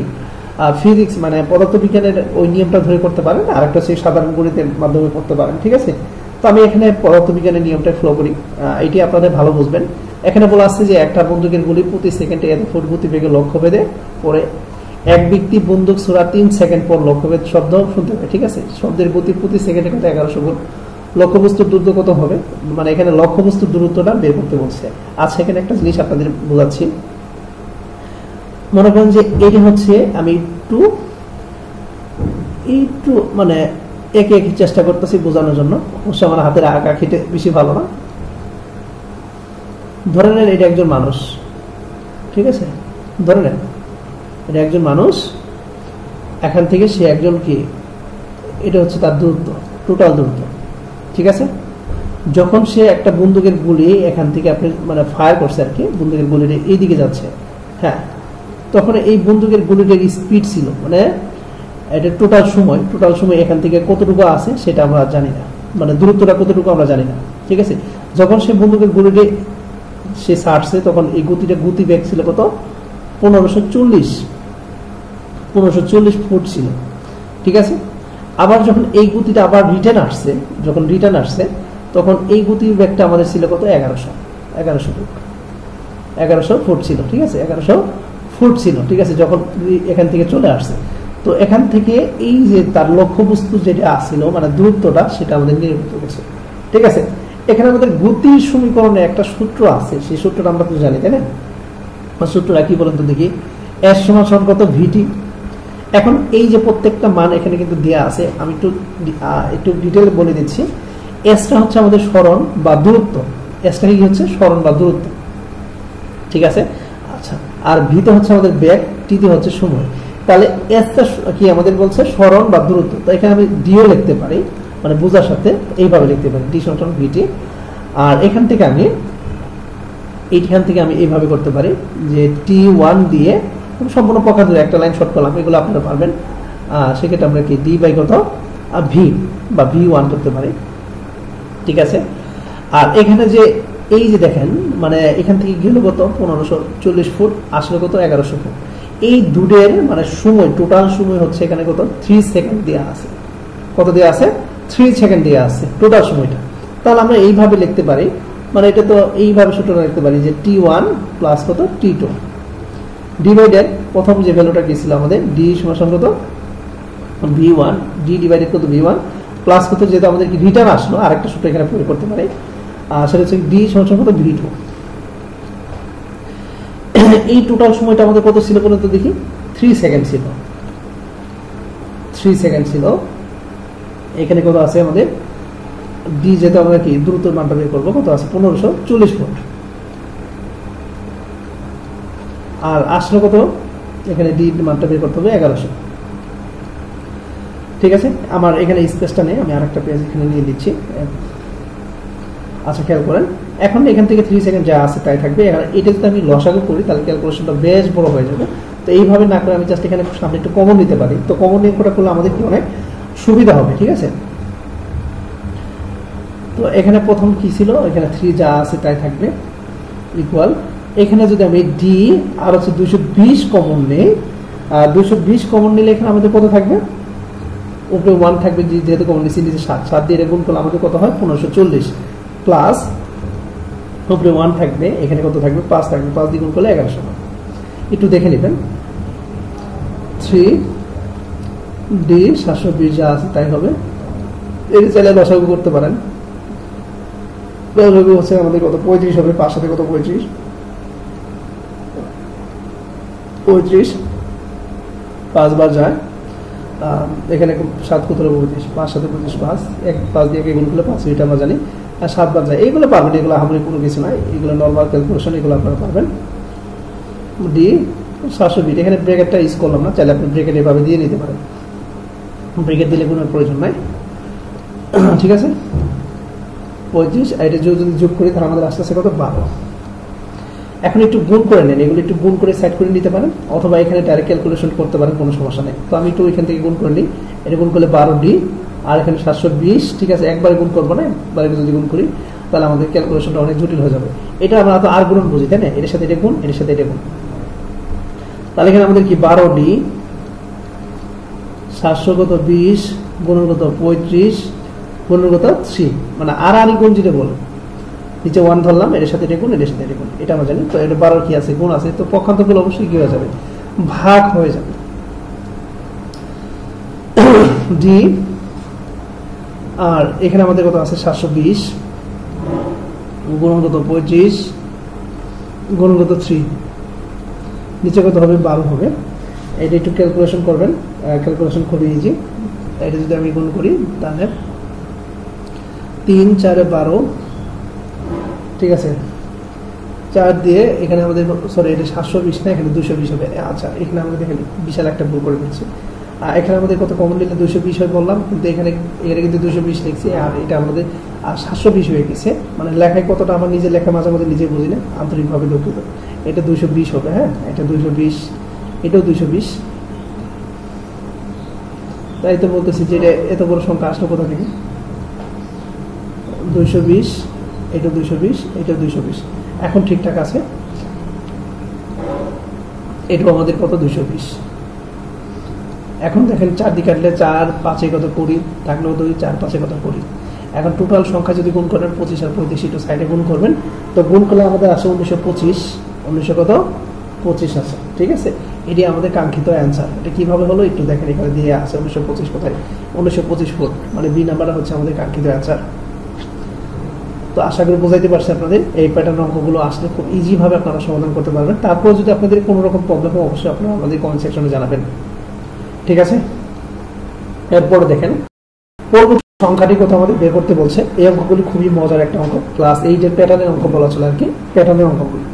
ফিজিক্স মানে পদার্থবিজ্ঞানের ওই নিয়মটা ধরে করতে পারেন, আর একটা হচ্ছে সাধারণ গণিতের মাধ্যমে করতে পারেন। ঠিক আছে, তো আমি এখানে পদার্থবিজ্ঞানের নিয়মটা ফলো করি, এটি আপনাদের ভালো বুঝবেন। এখানে বলা আছে যে একটা বন্দুকের গুলি প্রতি সেকেন্ডে এত ফুট গতিবেগে লক্ষ্যভেদে পরে এক ব্যক্তি বন্দুক ছোড়া 3 সেকেন্ড পর লক্ষ্যভেদ শব্দ শুনতে পাবে। ঠিক আছে, শব্দের গতি প্রতি সেকেন্ডে কত 1100 ফুট। লক্ষ্যবস্তুর দূরত্ব কত হবে, মানে এখানে লক্ষ্যবস্তুর দূরত্বটা বের করতে বলছে। আচ্ছা, এখানে একটা জিনিস আপনাদের বোঝাচ্ছি। মনে করেন যে এটা হচ্ছে আমি একটু মানে একে একে চেষ্টা করতেছি বোঝানোর জন্য। অবশ্য আমার হাতের আঁকা খেটে বেশি ভালো না। ধরে নেন এটা একজন মানুষ। ঠিক আছে, ধরে নেন এটা একজন মানুষ, এখান থেকে সে একজন কি, এটা হচ্ছে তার দূরত্ব, টোটাল দূরত্ব। ঠিক আছে, যখন সে একটা বন্দুকের গুলি এখান থেকে আপনি মানে ফায়ার করছে আর কি, বন্দুকের গুলির এইদিকে যাচ্ছে, হ্যাঁ, তখন এই বন্দুকের গুলিটার স্পিড ছিল মানে এটা টোটাল সময় এখান থেকে কতটুকু আছে সেটা আমরা জানি না, মানে দূরত্বটা কতটুকু আমরা জানি না। ঠিক আছে, যখন সে বন্দুকের গুলিটি সে ছাড়ছে তখন এই গতিবেগ ছিল কত 1540 ফুট ছিল। ঠিক আছে, আবার যখন এই গতিটা আবার রিটার্ন আসছে তখন এই গতিবেগটা আমাদের ছিল কত 1100 ফুট ছিল। ঠিক আছে, 1100 ফুট ছিল। ঠিক আছে, যখন এখান থেকে চলে আসছে, তো এখান থেকে এই যে তার লক্ষ্যবস্তু যেটা আসছিল মানে দূরত্বটা সেটা আমাদের নির্মিত হয়েছে। ঠিক আছে, এখানে আমাদের গতির সমীকরণে একটা সূত্র আছে, সেই সূত্রটা আমরা তো জানি, তাই না? সূত্রটা কি বলেন তো দেখি, এস সমান কত ভিটি। এখন এই যে প্রত্যেকটা মান এখানে কিন্তু দেওয়া আছে, আমি একটু ডিটেইলে বলে দিচ্ছি। এসটা হচ্ছে আমাদের সরণ বা দূরত্ব, এসটা কি হচ্ছে সরণ বা দূরত্ব। ঠিক আছে, আচ্ছা, আর ভিতে হচ্ছে আমাদের বেগ, টিতে হচ্ছে সময়। তাহলে এসটা কি আমাদের বলছে সরণ বা দূরত্ব, তো এখানে আমি ডিও লিখতে পারি, মানে বোঝার সাথে এইভাবে লিখতে পারি ডি সমান ভিটি। আর এখান থেকে আমি এইভাবে করতে পারি যে T1 দিয়ে সম্পূর্ণ পক্ষ ধরে একটা লাইন শর্ট করলাম, এগুলো আপনারা পারবেন। সেক্ষেত্রে আমরা কি ডি বাই কত ভি বা V1 করতে পারি। ঠিক আছে, আর এখানে যে এই যে দেখেন মানে এখান থেকে গেল কত 1540 ফুট, আসলে কত 1100 ফুট। এই দুটের মানে সময়, টোটাল সময় হচ্ছে এখানে কত 3 সেকেন্ড দেওয়া আছে। কত দেওয়া আছে 3 সেকেন্ড দেওয়া আছে টোটাল সময়টা। তাহলে আমরা এইভাবে লিখতে পারি, মানে এটা তো এইভাবে সূত্রটা লিখতে পারি যে T1 প্লাস কত T2 ডিভাইডেড প্রথম যে ভ্যালুটা কি ছিল আমাদের D সমান কত V1, D ডিভাইডেড কত V1 প্লাস কত, যেটা আমাদের কি রিটার্ন আসলো আরেকটা সূত্র এখানে প্রয়োগ করতে পারি, সেটা হচ্ছে D সমান কত V2। এই টোটাল সময়টা আমাদের কত ছিল বলুন তো দেখি, 3 সেকেন্ড ছিল। এখানে কত আছে আমাদের ডি যেহেতু আমরা কি দ্রুত মানটা বের করবো, কত আছে 1540 ফুট, আর আসলে কত এখানে ডি মানটা বের করতে হবে 1100। ঠিক আছে, আমার এখানে স্পেসটা নেই, আমি আরেকটা পেজ এখানে নিয়ে দিচ্ছি। আচ্ছা খেয়াল করেন, এখন এখান থেকে 3 সেকেন্ড যা আছে তাই থাকবে। এটা যদি আমি লসাগু করি তাহলে ক্যালকুলেশনটা বেশ বড় হয়ে যাবে। তো এইভাবে না করে আমি জাস্ট এখানে সামনে একটু কমন নিতে পারি। তো কমন অঙ্কটা করলে আমাদের কি অনেক সুবিধা হবে। ঠিক আছে, তো এখানে প্রথম কি ছিল, এখানে 3 যা আছে তাই থাকবে ইকুয়াল, এখানে যদি আমি ডি আর হচ্ছে 220 কমন নেই, 220 কমন নিলে এখানে আমাদের কত থাকবে, উপরে 1 থাকবে, যেহেতু কমন নিচ্ছি নিচে 7 দিয়ে গুণ করলে আমাদের কত হয় 1540, প্লাস উপরে 1 থাকবে, এখানে কত থাকবে 5 থাকবে, 5 দিয়ে গুণ করলে 1100। একটু দেখে নেবেন, 3 ডি 720 যা আছে তাই হবে। এর চাইলে লসাগু করতে পারেন, লসাগু হচ্ছে আমাদের কত 35 হবে, 5 সাথে কত 35, 5 বার যায়, এখানে 7 কত 35, 5 সাথে 25, 5 দিয়ে গুণ করলে 5, এটা আমরা জানি, আর 7 বার যায়। এইগুলো পারবেন, এগুলো আমাদের কোনো কিছু নাই, এগুলো নর্মাল ক্যালকুলেশন, এগুলো আপনারা পারবেন। ডি 720, এখানে ব্রেকেটটা ইউজ করলাম না, চাইলে আপনি ব্রেকেট এভাবে দিয়ে নিতে পারেন, ব্রেকেট দিলে কোনো প্রয়োজন নাই। ঠিক আছে, 35, এটা যদি যোগ করি তাহলে আমাদের আস্তে আস্তে কত 12। এখন একটু গুণ করে নেন, এগুলো একটু গুণ করে সাইড করে নিতে পারেন, অথবা এখানে ডাইরেক্ট ক্যালকুলেশন করতে পারেন, কোনো সমস্যা নেই। তো আমি একটু এখান থেকে গুণ করে নিই, এটা গুণ করলে 12 ডি, আর এখানে 720। ঠিক আছে, একবারে গুণ করবো না, একবারে যদি গুণ করি তাহলে আমাদের ক্যালকুলেশনটা অনেক জটিল হয়ে যাবে। এটা আমরা তো আর গুণ বুঝি, তাই না, এর সাথে এটা গুণ, এর সাথে এটা গুণ, তাহলে এখানে আমাদের কি 12 ডি 720 গুণগত 35 গুণগত 3, মানে আর গুণ যেটা বল, নিচে 1 ধরলাম, এর সাথে এটা গুণ, এর সাথে এটা গুণ, এটা আমরা জানি। তো এটা 12 কি আছে, গুণ আছে, তো পক্ষান্তরগুলো অবশ্যই কি হয়ে যাবে, ভাগ হয়ে যাবে। ডি, আর এখানে আমাদের কত আছে 720 গুণগত 25 গুণগত 3, নিচে কত হবে 12 হবে। এটা একটু ক্যালকুলেশন করবেন, ক্যালকুলেশন খুবই ইজি। এটা যদি আমি গুণ করি তাহলে 3 4 12, ঠিক আছে, 4 দিয়ে এখানে আমাদের সরি এটা 720 না, এখানে 220 হবে। আচ্ছা, এখানে আমাদের এখানে বিশাল একটা ভুল করে দিচ্ছি, এখানে আমাদের কত কমন নিলে 220 হয় বললাম, কিন্তু এখানে কিন্তু 220 লিখছি, আর এটা আমাদের 720 হয়ে গেছে। মানে লেখায় কতটা আমার নিজের লেখা মাঝে মাঝে নিজে বুঝি না, আন্তরিকভাবে দুঃখিত। এটা 220 হবে, হ্যাঁ, এটা 220, এটাও 220। তাই তো বলতেছি যে এটা এত বড় সংখ্যা আসলো কোথা থেকে, 220, এটা 220, এটা 220, এখন ঠিকঠাক আছে। এটাও আমাদের কত 220। এখন দেখেন 4 দিয়ে কাটলে 4 5 কত 20, থাকলেও 2 4 5 কত 20। এখন টোটাল সংখ্যা যদি গুণ করেন 25 আর 35 একটু সাইডে গুণ করবেন, তো গুণ করলে আমাদের আসে 1925, 1900 কত 25 আছে। ঠিক আছে, এটি আমাদের কাঙ্ক্ষিত অ্যান্সার। এটা কিভাবে হলো একটু দেখেন, এখানে দিয়ে আছে 1925 কোথায়, 1925 ফুট, মানে বি নাম্বারটা হচ্ছে আমাদের কাঙ্ক্ষিত অ্যান্সার। তো আশা করি বোঝাইতে পারছি আপনাদের, এই প্যাটার্ন অঙ্কগুলো আসলে খুব ইজি ভাবে আপনারা সমাধান করতে পারবেন। তারপর যদি আপনাদের কোনো রকম প্রবলেম হয় অবশ্যই আপনারা আমাদের কমেন্ট সেকশনে জানাবেন। ঠিক আছে, এরপরে দেখেন পরবর্তী সংখ্যাটি কথা আমাদের বের করতে বলছে। এই অঙ্কগুলি খুবই মজার একটা অঙ্ক, ক্লাস 8 এর প্যাটার্নের অঙ্ক বলা চলে আর কি, প্যাটার্নের অঙ্কগুলি।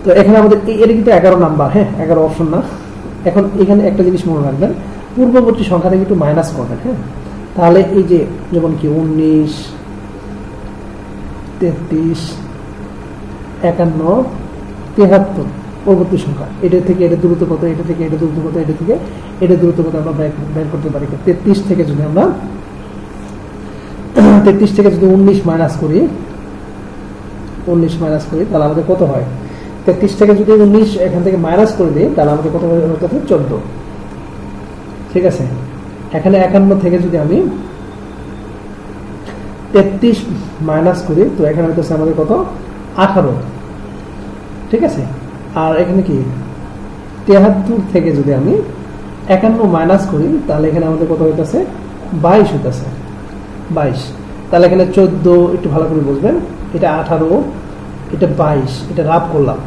তো এখানে আমাদের এটা কিন্তু 11 নাম্বার, হ্যাঁ 11 অপশন না। এখন এখানে একটা জিনিস মনে রাখবেন, পূর্ববর্তী সংখ্যা থেকে একটু মাইনাস করবেন, হ্যাঁ, তাহলে এই যে যেমন কি 19 33 51 73 পরবর্তী সংখ্যা, এটা থেকে এটা দূরত্ব কত, এটা থেকে এটা দূরত্ব কত, এটা থেকে এটা দূরত্ব কত আমরা বের করতে পারি। 33 থেকে যদি আমরা 33 থেকে যদি 19 মাইনাস করি, 19 মাইনাস করি তাহলে আমাদের কত হয়, 33 থেকে যদি 19 এখান থেকে মাইনাস করে দিই তাহলে আমাদের কত হবে, 14। ঠিক আছে, এখানে 51 থেকে যদি আমি 33 মাইনাস করি তো এখানে হইতেছে আমাদের কত 18। ঠিক আছে, আর এখানে কি 73 থেকে যদি আমি 51 মাইনাস করি তাহলে এখানে আমাদের কত হইতেছে 22 হইতেছে, 22। তাহলে এখানে 14, একটু ভালো করে বুঝবেন, এটা 18, এটা 22, এটা রাফ করলাম।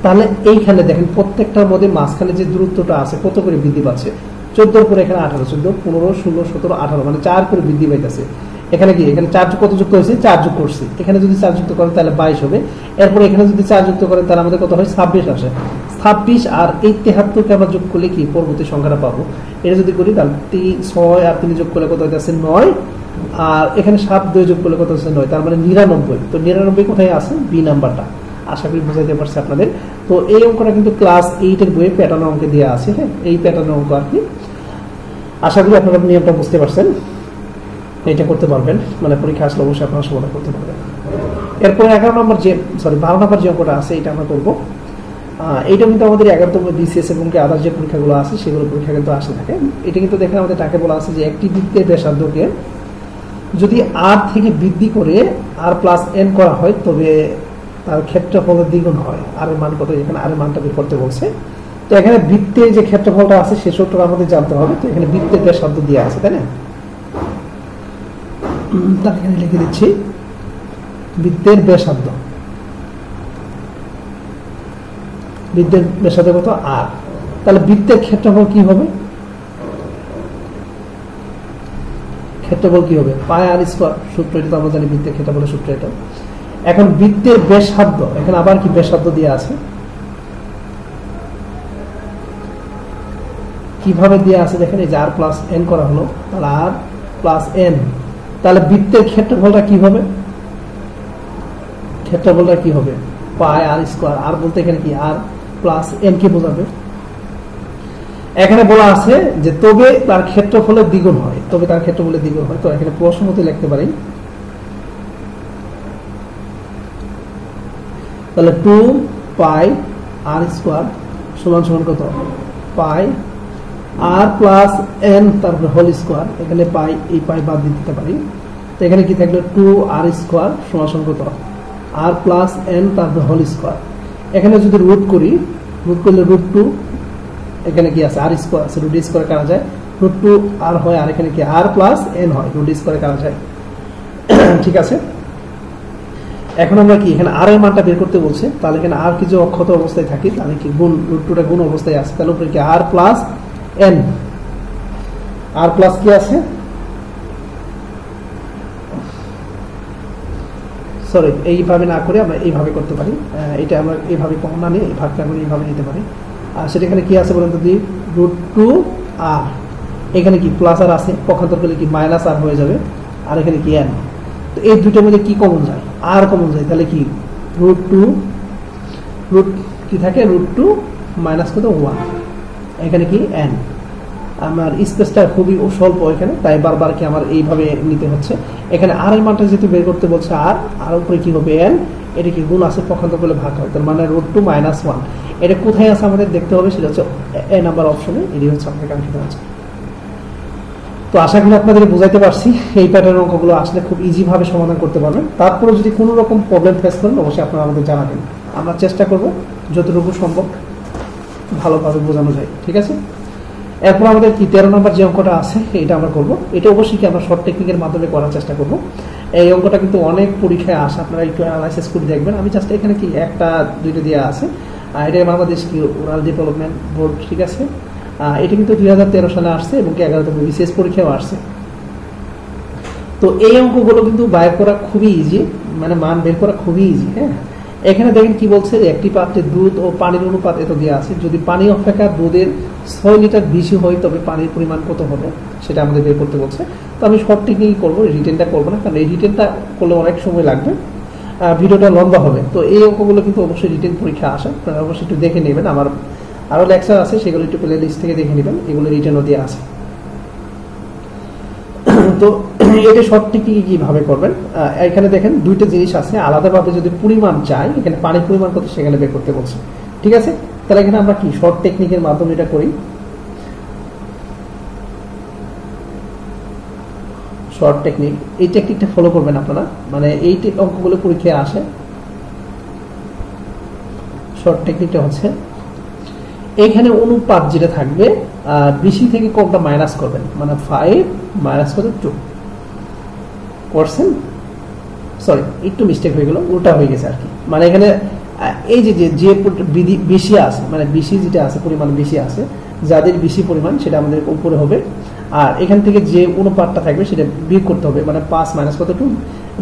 তাহলে এইখানে দেখেন প্রত্যেকটার মধ্যে মাঝখানে যে দূরত্বটা আছে কত করে বৃদ্ধি পাচ্ছে, 14 করে এখানে 18, 14 15 16 17 18, মানে 4 করে বৃদ্ধি পাইতেছে। এখানে কি এখানে 4 কত যুক্ত হয়েছে 4 যোগ করছি, এখানে যদি 4 যুক্ত করেন তাহলে 22 হবে। এরপর এখানে যদি 4 যুক্ত করেন তাহলে আমাদের কত হয় 26 আসে। 26 আর এই 73 কে আমরা যোগ করলে কি পরবর্তী সংখ্যাটা পাবো। এটা যদি করি তাহলে 6 আর 3 যোগ করলে কত হইতাছে 9, আর এখানে 7 2 যোগ করলে কত হচ্ছে 9, তার মানে 99। তো 99 কোথায় আছে বি নাম্বারটা। আশা করি বুঝাইতে পারছি আপনাদের। তো এই অঙ্কটা কিন্তু ক্লাস 8 এর বইয়ে প্যাটার্ন অঙ্কে দেওয়া আছে। হ্যাঁ, এই প্যাটার্ন অঙ্ক আর কি। আশা করি আপনারা নিয়মটা বুঝতে পারছেন, এটা করতে পারবেন, মানে পরীক্ষা আসলে অবশ্যই আপনারা সমাধান করতে পারবেন। এরপরে 11 নম্বর যে 12 নম্বর যে অঙ্কটা আছে এটা আমরা করবো। এইটা কিন্তু আমাদের 11তম বিসিএস এবং আদার যে পরীক্ষাগুলো আছে সেগুলো পরীক্ষা কিন্তু আসে থাকে। এটা কিন্তু দেখেন আমাদের টাকে বলা আছে যে একটি বৃত্তের ব্যাসার্ধকে যদি আর থেকে বৃদ্ধি করে আর প্লাস এন করা হয় তবে তার ক্ষেত্রফলের দ্বিগুণ হয়। আর এর মান কত, এখানে আর এর মানটা বের করতে বলছে। তো এখানে বৃত্তের যে ক্ষেত্রফলটা আছে সে সূত্রটা আমাদের জানতে হবে। তো এখানে বৃত্তের ব্যাসার্ধ দেওয়া আছে, তাই না? তার এখানে লিখে দিচ্ছি বৃত্তের ব্যাসার্ধ। বৃত্তের ব্যাসার্ধ কত আর, তাহলে বৃত্তের ক্ষেত্রফল কি হবে? ক্ষেত্রফল কি হবে পাই আর স্কয়ার, সূত্র এটা তো আমরা জানি বৃত্তের ক্ষেত্রফলের সূত্র এটা। এখন বৃত্তের ব্যাসার্ধ এখানে আবার কি ব্যাসার্ধ দেওয়া আছে, কিভাবে দেওয়া আছে দেখেন, এই যে আর প্লাস এন করা হলো, তাহলে আর প্লাস এন, তাহলে বৃত্তের ক্ষেত্রফলটা কি হবে? ক্ষেত্রফলটা কি হবে পাই আর স্কয়ার। আর বলতে এখানে কি আর প্লাস এন কে বোঝাবে। এখানে বলা আছে যে তবে তার ক্ষেত্রফলের দ্বিগুণ হয়, তবে তার ক্ষেত্রফলের দ্বিগুণ হয়। তো এখানে প্রশ্ন মতে লিখতে পারি তাহলে 2 পাই আর স্কয়ার সমান সমান কত পাই আর প্লাস এন তারপরে হোল স্কয়ার। এখানে পাই এই পাই বাদ দিতে পারি। তো এখানে কি থাকলো 2 আর স্কয়ার সমান সমান কত আর প্লাস এন তারপরে হোল স্কয়ার। এখানে যদি রুট করি, রুট করলে √2, এখানে কি আছে আর স্কয়ার আছে, রুট স্কয়ার করা যায়, √2 আর হয়, আর এখানে কি আর প্লাস এন হয়, রুট স্কয়ার করা যায়। ঠিক আছে, এখন আমরা কি এখানে আর এর মানটা বের করতে বলছে। তাহলে এখানে আর কি যে অক্ষত অবস্থায় থাকে তাহলে কি গুণ, √2টা গুণ অবস্থায় আছে, তাহলে উপরে কি আর প্লাস এন, আর প্লাস কি আছে সরি এইভাবে না করে আমরা এইভাবে করতে পারি। এটা আমরা এইভাবে কমন না নিয়ে এই ভাগটা আমরা এইভাবে নিতে পারি। আর সেটা এখানে কি আছে বলেন তো, √2 আর এখানে কি প্লাস আর আছে, পক্ষান্তর করলে কি মাইনাস আর হয়ে যাবে, আর এখানে কি এন। তো এই দুটোর মধ্যে কি কমন যায়, আর কমন যায়, তাহলে কি √2 রুট কি থাকে √2 মাইনাস কত 1, এখানে কি এন। আমার স্পেসটা খুবই স্বল্প এখানে, তাই বারবার কি আমার এইভাবে নিতে হচ্ছে। এখানে আর এর মানটা যেহেতু বের করতে বলছে আর উপরে কি হবে এন, এটা কি গুণ আছে পক্ষান্তর করলে ভাগ হয়, তার মানে √2 মাইনাস 1। এটা কোথায় আছে আমাদের দেখতে হবে, সেটা হচ্ছে এ নাম্বার অপশনে, এটি হচ্ছে আমাদের কাঙ্ক্ষিত আছে। তো আশা করি আপনাদের বুঝাইতে পারছি। এই প্যাটার্ন অঙ্কগুলো আসলে খুব ইজি ভাবে সমাধান করতে পারবেন। তারপরে যদি কোনো রকম প্রবলেম ফেস করেন অবশ্যই আপনারা আমাদের জানাবেন, আমরা চেষ্টা করব যতটুকু সম্ভব ভালোভাবে বোঝানো যায়। ঠিক আছে, এরপর আমাদের কি 13 নম্বর যে অঙ্কটা আছে এটা আমরা করব। এটা অবশ্যই কি আমরা শর্ট টেকনিকের মাধ্যমে করার চেষ্টা করব। এই অঙ্কটা কিন্তু অনেক পরীক্ষায় আসে, আপনারা একটু অ্যানালাইসিস করে দেখবেন। আমি জাস্ট এখানে কি একটা দুইটা দেওয়া আছে, এটা বাংলাদেশ কি ওরাল ডেভেলপমেন্ট বোর্ড। ঠিক আছে, এটা কিন্তু 2013 সালে আসছে এবং 11তম বিসিএস পরীক্ষাও আসছে। তো এই অঙ্কগুলো কিন্তু বের করা খুবই ইজি, মানে মান বের করা খুবই ইজি। হ্যাঁ, এখানে দেখেন কি বলছে যে একটি পাত্রে দুধ ও পানির অনুপাত এত দেওয়া আছে, যদি পানি অপেক্ষা দুধের 6 লিটার বেশি হয় তবে পানির পরিমাণ কত হবে সেটা আমাদের বের করতে বলছে। তো আমি শর্ট টেকনিক করবো, রিটেনটা করবো না, কারণ এই রিটেনটা করলে অনেক সময় লাগবে, ভিডিওটা লম্বা হবে। তো এই অঙ্কগুলো কিন্তু অবশ্যই রিটেন পরীক্ষা আসে, আপনারা অবশ্যই একটু দেখে নেবেন। আমার আরো লেকচার আছে, সেগুলো একটু প্লে লিস্ট থেকে দেখে নেবেন, এগুলো রিটেনও দিয়ে আছে। তো এটা শর্ট টেকনিক কিভাবে করবেন, এখানে দেখেন দুইটা জিনিস আছে, আলাদাভাবে যদি পরিমাণ চাই, এখানে পানির পরিমাণ কত সেখানে বের করতে বলছে। ঠিক আছে, তাহলে এখানে আমরা কি শর্ট টেকনিকের মাধ্যমে এটা করি। শর্ট টেকনিক, এই টেকনিকটা ফলো করবেন আপনারা, মানে এই অঙ্কগুলো পরীক্ষায় আসে। শর্ট টেকনিকটা হচ্ছে এখানে অনুপাত যেটা থাকবে বেশি থেকে কমটা মাইনাস করবেন, মানে 5 মাইনাস করে 2 করছেন, সরি একটু মিস্টেক হয়ে গেল, উল্টা হয়ে গেছে আর কি। মানে এখানে এই যে বেশি আছে, মানে বেশি যেটা আছে পরিমাণ বেশি আছে, যাদের বেশি পরিমাণ সেটা আমাদের উপরে হবে, আর এখান থেকে যে অনুপাতটা থাকবে সেটা বিয়োগ করতে হবে, মানে 5 মাইনাস কতটুকু,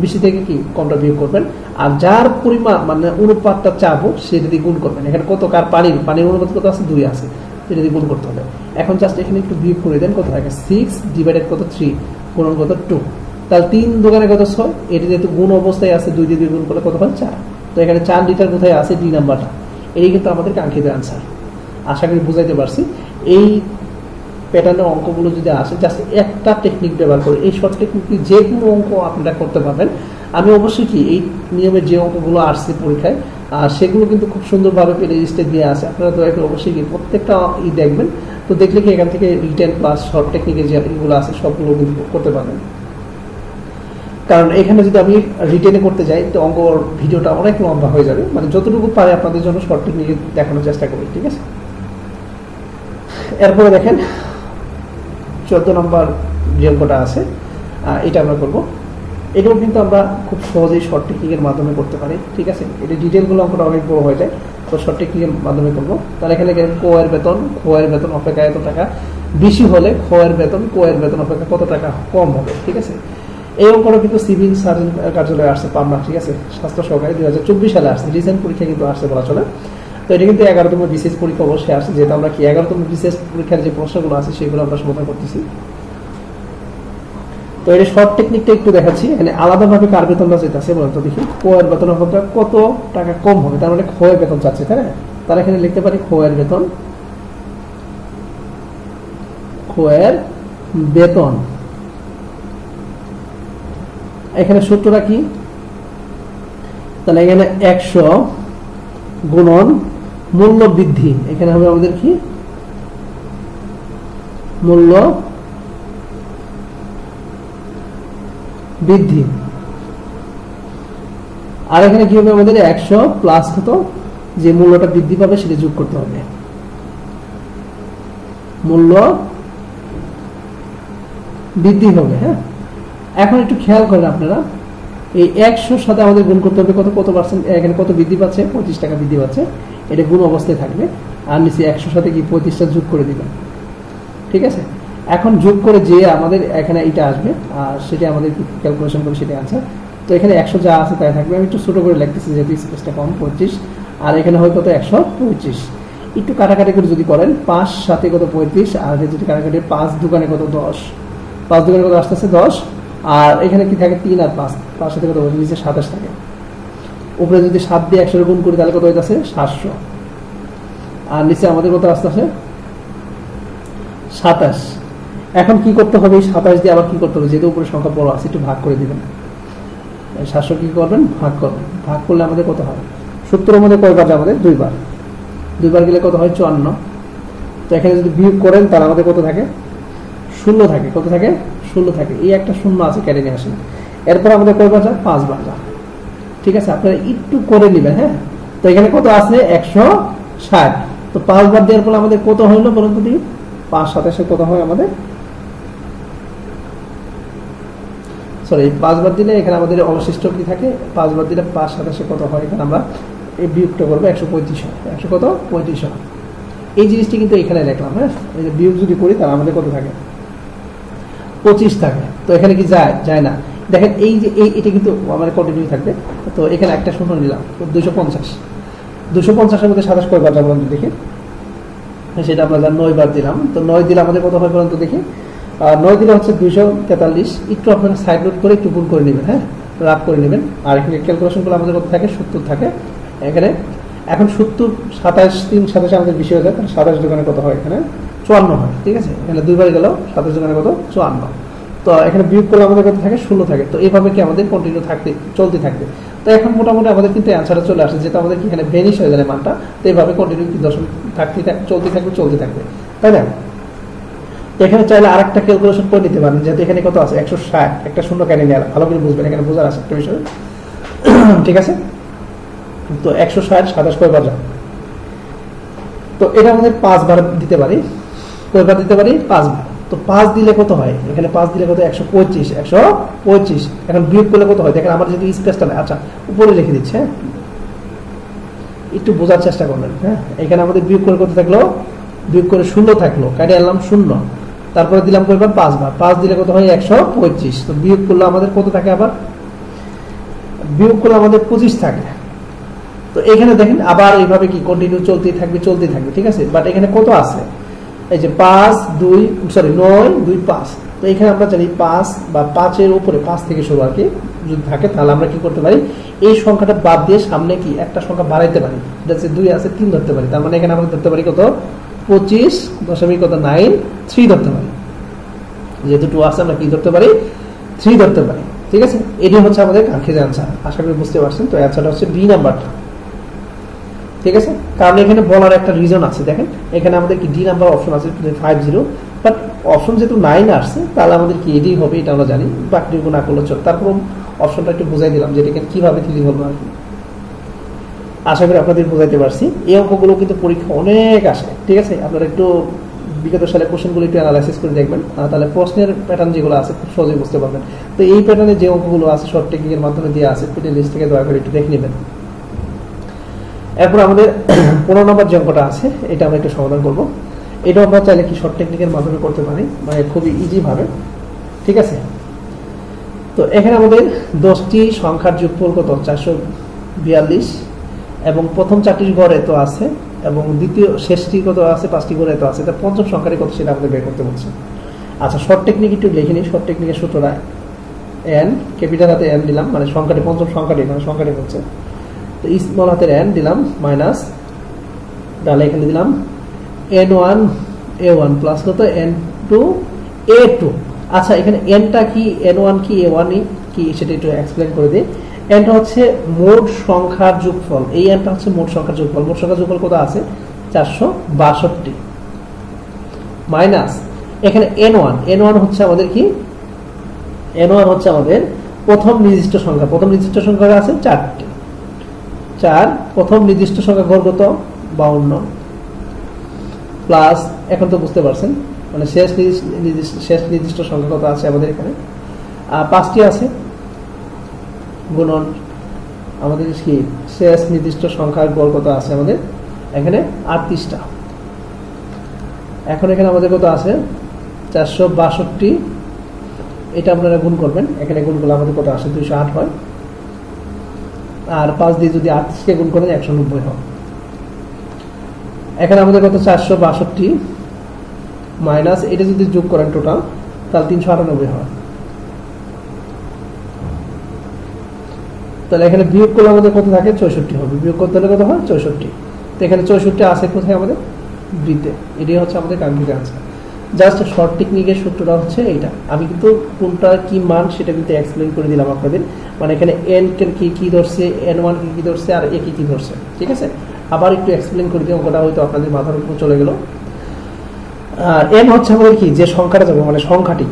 বেশি থেকে কি কমটা বিয়োগ করবেন, আর যার পরিমাণ মানে অনুপাতটা চাবো সেটা দিয়ে গুণ করবেন। এখানে কত কার পানির অনুপাত কত আছে, 2 আছে, সেটা দিয়ে গুণ করতে হবে। এখন জাস্ট এখানে একটু বিয়োগ করে দেন, কত থাকে 6 ডিভাইডেড কত 3 গুণন কত 2, তাহলে 3 দোকানে কত 6, এটা যেহেতু গুণ অবস্থায় আছে 2 দিয়ে গুণ করলে কত হয় 4, তো এখানে 4 লিটার কোথায় আছে, ডি নাম্বারটা, এই কিন্তু আমাদের কাঙ্ক্ষিত আনসার। আশা করি বুঝাইতে পারছি। এই প্যাটার্নের অঙ্কগুলো যদি আসে জাস্ট একটা টেকনিক ব্যবহার করে, এই শর্ট টেকনিক যে কোনো অঙ্ক আপনারা করতে পারবেন। আমি অবশ্যই কি এই নিয়মের যে অঙ্কগুলো আসছে পরীক্ষায় সেগুলো কিন্তু খুব সুন্দরভাবে প্লে লিস্টে দিয়ে আছে, আপনারা দয়া করে অবশ্যই কি প্রত্যেকটা দেখবেন, তো দেখলে কি এখান থেকে রিটেন প্লাস শর্ট টেকনিকের যে এগুলো আছে সবগুলো কিন্তু করতে পারবেন। কারণ এখানে যদি আমি রিটেনে করতে যাই তো অঙ্কর ভিডিওটা অনেক লম্বা হয়ে যাবে, মানে যতটুকু পারে আপনাদের জন্য শর্ট টেকনিকে দেখানোর চেষ্টা করি, ঠিক আছে। এরপরে দেখেন 14 নম্বর যে অঙ্কটা আছে এটা আমরা করবো। এটাও কিন্তু আমরা খুব সহজেই শর্ট টেকনিকের মাধ্যমে করতে পারি, ঠিক আছে। এটা ডিটেলগুলো অঙ্কটা অনেক বড় হয়ে যায়, তো শর্ট টেকনিকের মাধ্যমে করবো। তাহলে এখানে কোয়ের বেতন অপেক্ষা এত টাকা বেশি হলে কোয়ের বেতন অপেক্ষা কত টাকা কম হবে, ঠিক আছে। এই অঙ্কটা কিন্তু সিভিল সার্জন কার্যালয়ে আসছে পাবনা, ঠিক আছে, স্বাস্থ্য সহকারী 2024 সালে আসছে, রিসেন্ট পরীক্ষা কিন্তু আসছে বলা চলে। তো এটা কিন্তু 11তম বিশেষ পরীক্ষা অবশ্যই আসছে, যেহেতু আমরা কি 11তম বিশেষ পরীক্ষার যে প্রশ্নগুলো আছে সেগুলো আমরা সমাধান করতেছি। তো এটা শর্ট টেকনিকটা একটু দেখাচ্ছি। এখানে আলাদাভাবে কার বেতনটা যেতেছে বলেন তো দেখি, কোয়ের বেতন অপেক্ষা কত টাকা কম হবে, তার মানে খোয়ের বেতন চাচ্ছে, তাই না। তাহলে এখানে লিখতে পারি খোয়ের বেতন, এখানে সূত্রটা কি, তাহলে এখানে 100 গুণন মূল্য বৃদ্ধি, এখানে হবে আমাদের কি মূল্য বৃদ্ধি, আর এখানে কি হবে আমাদের 100 প্লাস কত যে মূল্যটা বৃদ্ধি পাবে সেটা যোগ করতে হবে, মূল্য বৃদ্ধি হবে। হ্যাঁ, এখন একটু খেয়াল করেন আপনারা, এই 100 সাথে আমাদের গুণ করতে হবে কত পার্সেন্ট, এখানে কত বৃদ্ধি পাচ্ছে, 25 টাকা বৃদ্ধি পাচ্ছে, এটা গুণ অবস্থায় থাকবে, আর নিচে 100 সাথে কি 25টা যোগ করে দিবেন, ঠিক আছে। এখন যোগ করে যে আমাদের এখানে এটা আসবে আর সেটা আমাদের ক্যালকুলেশন করে সেটা আনসার। তো এখানে 100 যা আছে তাই থাকবে, আমি একটু ছোট করে লিখতেছি যেহেতু স্পেসটা কম, 25, আর এখানে হয় কত 125, একটু কাটাকাটি করে যদি করেন 5 সাথে কত 35, আর যদি কাটাকাটি 5 দোকানে কত 10, 5 দোকানে কত আসতেছে 10, আর এখানে কি থাকে 3 আর 5 সাথে কত নিচে 27 থাকে, উপরে যদি 7 দিয়ে 100 গুণ করি তাহলে কত হইতাছে 700, আর নিচে আমাদের কত আসতেছে 27। এখন কি করতে হবে, 27 দিয়ে আবার কি করতে হবে, যেহেতু উপরে সংখ্যা বড় আছে একটু ভাগ করে দিবেন, 700 কি করবেন ভাগ করবেন, ভাগ করলে আমাদের কত হয়, 70-এর মধ্যে কয়বার যায় আমাদের 2বার গেলে কত হয় 54। তো এখানে যদি বিয়োগ করেন তাহলে আমাদের কত থাকে 0 থাকে, কত থাকে 0 থাকে, এই একটা 0 আছে কেটে নিয়ে আসেন। এরপর আমাদের কয়বার যায় 5বার যায়, ঠিক আছে, আপনারা একটু করে নেবেন। হ্যাঁ, তো এখানে কত আছে 160, তো 5বার দেওয়ার পর আমাদের কত হইলো বলুন তো, 5 27 কত হয় আমাদের, সরি 5বার দিলে এখানে আমাদের অবশিষ্ট কি থাকে, 5বার দিলে 5 27 কত হয়, এখানে আমরা এই বিয়োগটা করবো 135, 100 কত 35। এই জিনিসটি কিন্তু এখানে লিখলাম। হ্যাঁ, এই যে বিয়োগ যদি করি তাহলে আমাদের কত থাকে 25 থাকে। তো এখানে কি যায় না, দেখেন এই যে এটা কিন্তু আমাদের কন্টিনিউ থাকবে। তো এখানে একটা শূন্য নিলাম, 250-250-এর মধ্যে 27 কয়বার যাবো দেখি, সেটা আমরা 9 বার দিলাম। তো 9 দিলে আমাদের কত হয় পর্যন্ত দেখি, 9 দিলে হচ্ছে 243, একটু আপনারা সাইড নোট করে একটু গুণ করে নেবেন, হ্যাঁ রাফ করে নেবেন। আর এখানে ক্যালকুলেশন করলে আমাদের কত থাকে 70 থাকে এখানে। এখন 70 27 3 27 আমাদের বেশি হয়ে যায়, 27 দোকানে কত হয় এখানে 54 হয়, ঠিক আছে। এখানে 2বার গেল 27 দোকানে কত 54, তো এখানে বিয়োগ করলে আমাদের কত থাকে 16 থাকে। তো এইভাবে কি আমাদের কন্টিনিউ চলতে থাকবে। তো এখন মোটামুটি আমাদের কিন্তু অ্যান্সারটা চলে আসে, যেটা আমাদের এখানে ভেনিশ হয়ে যায় মানটা। তো এইভাবে কন্টিনিউ কি দশমিক চলতে থাকবে, তাই না। তো এখানে চাইলে আরেকটা ক্যালকুলেশন করে নিতে পারেন, যেহেতু এখানে কত আছে 160, একটা শূন্য কেন নিয়ে ভালো করে বুঝবেন, এখানে বোঝার আছে একটা বিষয়, ঠিক আছে। তো 160 27 কয়বার যায়, তো এটা আমাদের 5 বার দিতে পারি, কয়বার দিতে পারি 5 বার। তো 5 দিলে কত হয়, এখানে 5 দিলে কত 125। এখন বিয়োগ করলে কত হয় দেখেন, আমার যেহেতু স্পেসটা নেই, আচ্ছা উপরে লিখে দিচ্ছে, হ্যাঁ একটু বোঝার চেষ্টা করবেন। হ্যাঁ, এখানে আমাদের বিয়োগ করে কত থাকলো বিয়োগ করে 16 থাকলো, কাটে আনলাম 0, তারপরে দিলাম কয়বার 5 বার, 5 দিলে কত হয় 125। তো বিয়োগ করলে আমাদের কত থাকে, আবার বিয়োগ করলে আমাদের 25 থাকে। তো এখানে দেখেন আবার এইভাবে কি কন্টিনিউ চলতেই থাকবে, ঠিক আছে। বাট এখানে কত আছে, এই যে 5 2 সরি 9 2 5। তো এখানে আমরা জানি 5 বা 5 এর উপরে 5 থেকে শুরু আর কি যদি থাকে, তাহলে আমরা কি করতে পারি, এই সংখ্যাটা বাদ দিয়ে সামনে কি একটা সংখ্যা বাড়াইতে পারি, এটা হচ্ছে 2 আছে 3 ধরতে পারি। তার মানে এখানে আমরা ধরতে পারি কত 25.93 ধরতে পারি। যেহেতু 2 আছে আমরা কি ধরতে পারি, 3 ধরতে পারি, ঠিক আছে। এটি হচ্ছে আমাদের কাঙ্ক্ষিত অ্যান্সার। আশা করি বুঝতে পারছেন। তো অ্যান্সারটা হচ্ছে বি নাম্বারটা, ঠিক আছে। কারণ এখানে বলার একটা রিজন আছে, দেখেন এখানে আমাদের কি ডি নাম্বার অপশন আছে 50, বাট অপশন যেহেতু 9 আসছে তাহলে আমাদের কি এডি হবে, এটা আমরা জানি, বাকিটুকু না করলে চল। তারপর অপশনটা একটু বুঝাই দিলাম যে এটাকে কিভাবে 3 বলবো আর কি। আশা করি আপনাদের বুঝাইতে পারছি। এই অঙ্কগুলো কিন্তু পরীক্ষা অনেক আসে, ঠিক আছে। আপনারা একটু বিগত সালে কোশ্চেনগুলো একটু অ্যানালাইসিস করে দেখবেন, তাহলে প্রশ্নের প্যাটার্ন যেগুলো আছে খুব সহজেই বুঝতে পারবেন। তো এই প্যাটার্নে যে অঙ্কগুলো আছে শর্ট টেকনিকের মাধ্যমে দেওয়া আছে, প্লে লিস্ট থেকে দয়া করে একটু দেখে নেবেন। এরপর আমাদের 15 নম্বর যে অঙ্কটা আছে এটা আমরা একটু সমাধান করব। এটা আমরা চাইলে কি শর্ট টেকনিকের মাধ্যমে করতে পারি, মানে খুবই ইজি ভাবে, ঠিক আছে। তো এখানে আমাদের 10টি সংখ্যার যোগফল কত 442, এবং প্রথম 4টির ঘর এত আছে, এবং দ্বিতীয় শেষটি কত আছে 5টি ঘর এত আছে। এটা পঞ্চম সংখ্যাটি কত সেটা আমাদের বের করতে বলছে। আচ্ছা, শর্ট টেকনিক একটু লিখে নিই। শর্ট টেকনিকের সূত্রটা n, ক্যাপিটাল হাতে n দিলাম, মানে সংখ্যাটি পঞ্চম সংখ্যাটি মানে সংখ্যাটি হচ্ছে, তো স্মল হাতের n দিলাম মাইনাস, তাহলে এখানে দিলাম n1 a1 প্লাস কত n2 a2। আচ্ছা, এখানে nটা কি n1 কি a1 কি সেটা একটু এক্সপ্লেইন করে দিই। nটা হচ্ছে মোট সংখ্যার যোগফল, এই nটা হচ্ছে মোট সংখ্যার যোগফল। মোট সংখ্যার যোগফল কত আছে 462 মাইনাস এখানে n1 হচ্ছে আমাদের কি, n1 হচ্ছে আমাদের প্রথম নির্দিষ্ট সংখ্যা। প্রথম নির্দিষ্ট সংখ্যা আছে 4টি, 4 প্রথম নির্দিষ্ট সংখ্যা ঘর কত 52 প্লাস, এখন তো বুঝতে পারছেন মানে শেষ নির্দিষ্ট সংখ্যা কত আছে আমাদের এখানে 5টি আছে, গুণন আমাদের কি শেষ নির্দিষ্ট সংখ্যার গড় কত আছে আমাদের এখানে 38টা। এখন এখানে আমাদের কত আছে 462, এটা আপনারা গুণ করবেন, এখানে গুণ করলে আমাদের কত আসে 208 হয়, আর 5 দিয়ে যদি 38কে গুণ করেন 190 হয়। এখানে আমাদের কত 462 মাইনাস এটা যদি যোগ করেন টোটাল তাহলে 398 হয়। তাহলে এখানে বিয়োগ করলে আমাদের কত থাকে 64 হবে, বিয়োগ করতে হলে কত হয় 64। তো এখানে 64 আছে কোথায় আমাদের বৃত্তে, এটাই হচ্ছে আমাদের কাঙ্ক্ষিত আনসার। জাস্ট শর্ট টেকনিকের সূত্রটা হচ্ছে এইটা। আমি কিন্তু কোনটা কি মান সেটা কিন্তু এক্সপ্লেইন করে দিলাম আপনাদের, মানে এখানে n কি ধরছে, n1 কি ধরছে, আর a কি ধরছে, ঠিক আছে। আবার একটু এক্সপ্লেইন করে দিই, অঙ্কটা হয়তো আপনাদের মাথার উপর চলে গেল। আর n হচ্ছে আমাদের কি যে সংখ্যাটা যাবে মানে সংখ্যাটি,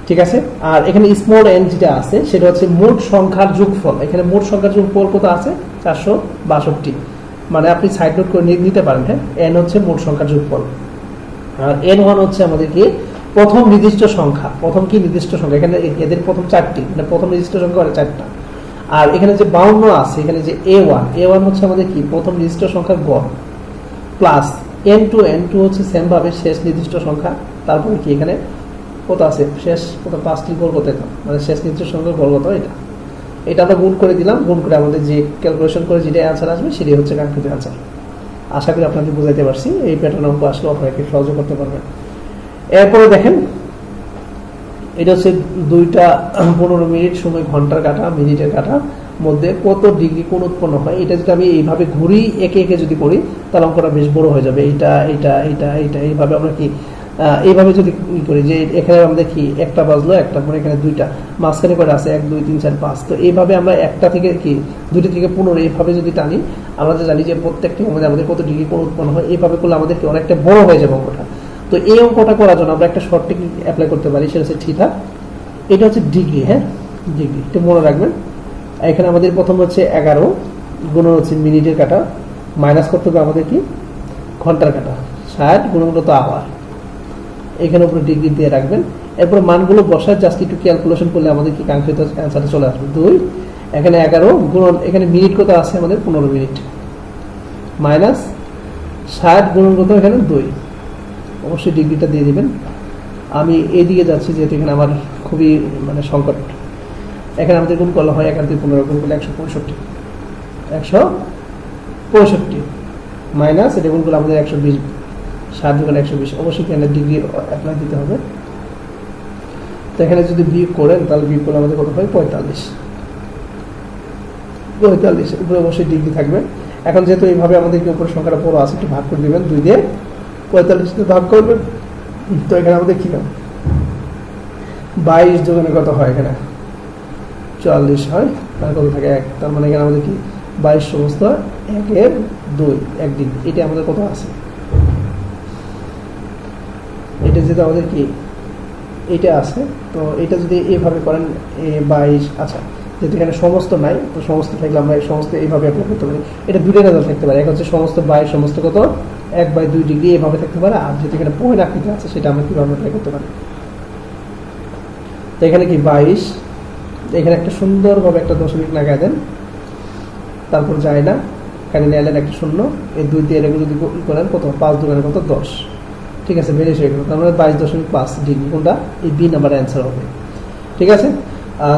ঠিক আছে। আর এখানে স্মল n যেটা আছে সেটা হচ্ছে মোট সংখ্যার যোগফল। এখানে মোট সংখ্যার যোগফল কত আছে 462, মানে আপনি সাইড নোট করে নিতে পারেন। হ্যাঁ, n হচ্ছে মোট সংখ্যার যোগফল, আর n1 হচ্ছে আমাদের কি প্রথম নির্দিষ্ট সংখ্যা। প্রথম কি নির্দিষ্ট সংখ্যা, এখানে এদের প্রথম 4টি, মানে প্রথম নির্দিষ্ট সংখ্যা মানে 4টা। আর এখানে যে 52 আছে, এখানে যে a1 হচ্ছে আমাদের কি প্রথম নির্দিষ্ট সংখ্যার গড়, প্লাস n2 হচ্ছে সেম ভাবে শেষ নির্দিষ্ট সংখ্যা। তারপরে কি এখানে কত আছে শেষ কত 5টি গড় কত, মানে শেষ নির্দিষ্ট সংখ্যার গড় কত, এটা আমরা গুণ করে দিলাম। গুণ করে আমাদের যে ক্যালকুলেশন করে যেটা অ্যান্সার আসবে সেটাই হচ্ছে কাঙ্ক্ষিত অ্যান্সার। আশা করি আপনাকে বুঝাইতে পারছি। এই প্যাটার্ন অঙ্ক আসলে আপনারা একটু সহজে করতে পারবেন। এরপরে দেখেন এটা হচ্ছে 2টা 15 মিনিট সময়, ঘন্টার কাটা মিনিটের কাটা মধ্যে কত ডিগ্রি কোণ উৎপন্ন হয়। এটা যদি আমি এইভাবে ঘুরি একে একে যদি করি তাহলে অঙ্কটা বেশ বড় হয়ে যাবে। এইভাবে আমরা কি এইভাবে যদি করি যে এখানে আমাদের কি একটা বাজলো, একটা পরে এখানে 2টা, মাঝখানে করে আছে 1 2 3 4 5। তো এইভাবে আমরা একটা থেকে কি 2টা থেকে 15 এইভাবে যদি টানি, আমরা যে জানি যে প্রত্যেকটি আমাদের কত ডিগ্রি কোণ উৎপন্ন হয়। এইভাবে করলে আমাদের কি অনেকটা বড় হয়ে যাবে অঙ্কটা। তো এই অঙ্কটা করার জন্য আমরা একটা শর্ট টেকনিক অ্যাপ্লাই করতে পারি, সেটা হচ্ছে থিটা। এটা হচ্ছে ডিগ্রি, হ্যাঁ ডিগ্রি, এটা মনে রাখবেন। এখানে আমাদের প্রথম হচ্ছে 11 গুণন হচ্ছে মিনিটের কাটা, মাইনাস করতে হবে আমাদের কি ঘন্টার কাটা, 60 গুণন কত আওয়ার, এখানে উপরে ডিগ্রি দিয়ে রাখবেন। এরপর মানগুলো বসায় জাস্ট একটু ক্যালকুলেশন করলে আমাদের কি কাঙ্ক্ষিত অ্যান্সারটা চলে আসবে। 2 এখানে 11 গুণন এখানে মিনিট কত আছে আমাদের 15 মিনিট, মাইনাস 60 গুণন কত এখানে 2, অবশ্যই ডিগ্রিটা দিয়ে দিবেন। আমি এইদিকে যাচ্ছি যেহেতু এখানে আমার খুবই মানে সংকট। এখানে আমাদের গুণ করলে হয় 1 আর 2 15 গুণ করলে 165, 165 মাইনাস এটা গুণ করলে আমাদের 120, 7 গুণ 120। অবশ্যই এখানে ডিগ্রি অ্যাপ্লাই দিতে হবে। তো এখানে যদি বিয়োগ করেন তাহলে বিয়োগ করলে আমাদের কত হয় 45, উপরে অবশ্যই ডিগ্রি থাকবে। এখন যেহেতু এইভাবে আমাদেরকে উপরে সংখ্যাটা বড় আছে, একটু ভাগ করে দিবেন 2 দিয়ে 45 দিয়ে ভাগ করবেন। তো এখানে আমাদের কি হবে 22 যোগনে কত হয়, এখানে 44 হয়, তার কত থাকে 1। তার মানে এখানে আমাদের কি 22 সমস্ত 1 এর 2 1 ডিগ্রি। এটা আমাদের কত আছে, এটা যেটা আমাদের কি এটা আছে। তো এটা যদি এইভাবে করেন 22, আচ্ছা যেহেতু এখানে সমস্ত নাই, তো সমস্ত থাকলে আমরা সমস্ত এইভাবে অ্যাপ্লাই করতে পারি। এটা দুটো রেজাল্ট থাকতে পারে, এক হচ্ছে সমস্ত 22 সমস্ত কত 1/2 ডিগ্রি এভাবে থাকতে পারে। আর যেহেতু এখানে পয়েন্ট আকৃতি আছে সেটা আমরা কিভাবে অ্যাপ্লাই করতে পারি। তো এখানে কি 22, এখানে একটা সুন্দরভাবে একটা দশমিক লাগাই দেন, তারপর যায় না, এখানে নিলেন একটা শূন্য, এই 2 দিয়ে এটাকে যদি করেন কত 5 দুগুণে কত 10, ঠিক আছে বেরিয়ে এসে গেল। তার মানে 22.5 ডিগ্রি কোনটা এই বি নাম্বার অ্যান্সার হবে। ঠিক আছে,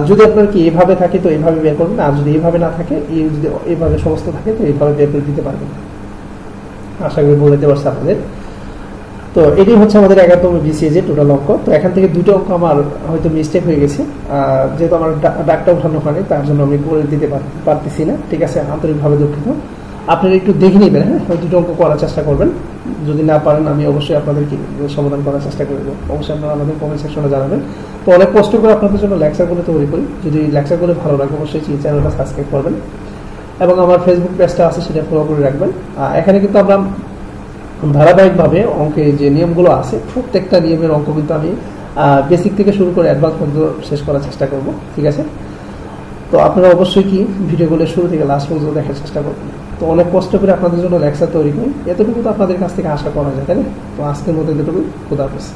যদি আপনার কি এইভাবে থাকে তো এইভাবে বের করবেন, আর যদি এইভাবে না থাকে যদি এইভাবে সমস্ত থাকে তো এইভাবে বের করে দিতে পারবেন। আশা করি বলে দিতে পারছি আপনাদের। তো এটাই হচ্ছে আমাদের 11তম বিসিএস টোটাল অঙ্ক। তো এখান থেকে দুটো অঙ্ক আমার হয়তো মিস্টেক হয়ে গেছে, যেহেতু আমার ডাকটা উঠানো হয়নি তার জন্য আমি করে দিতে পারতেছি না। ঠিক আছে, আন্তরিকভাবে দুঃখিত। আপনারা একটু দেখে নেবেন, হ্যাঁ ওই দুটো অঙ্ক করার চেষ্টা করবেন। যদি না পারেন আমি অবশ্যই আপনাদেরকে সমাধান করার চেষ্টা করব। অবশ্যই আপনারা আমাদের কমেন্ট সেকশনে জানাবেন। তো অনেক কষ্ট করে আপনাদের জন্য লেকচারগুলো তৈরি করি। যদি লেকচারগুলো ভালো লাগে অবশ্যই চ্যানেলটা সাবস্ক্রাইব করবেন এবং আমার ফেসবুক পেজটা আছে সেটা ফলো করে রাখবেন। এখানে কিন্তু আমরা ধারাবাহিকভাবে অঙ্কের যে নিয়মগুলো আছে প্রত্যেকটা নিয়মের অঙ্ক কিন্তু আমি বেসিক থেকে শুরু করে অ্যাডভান্স পর্যন্ত শেষ করার চেষ্টা করব। ঠিক আছে, তো আপনারা অবশ্যই কি ভিডিওগুলো শুরু থেকে লাস্ট পর্যন্ত দেখার চেষ্টা করবেন। তো অনেক কষ্ট করে আপনাদের জন্য লেকচার তৈরি করি, এতটুকু তো আপনাদের কাছ থেকে আশা করা যায়, তাই না? তো আজকের মতো এতটুকু, খুদা হাফেজ।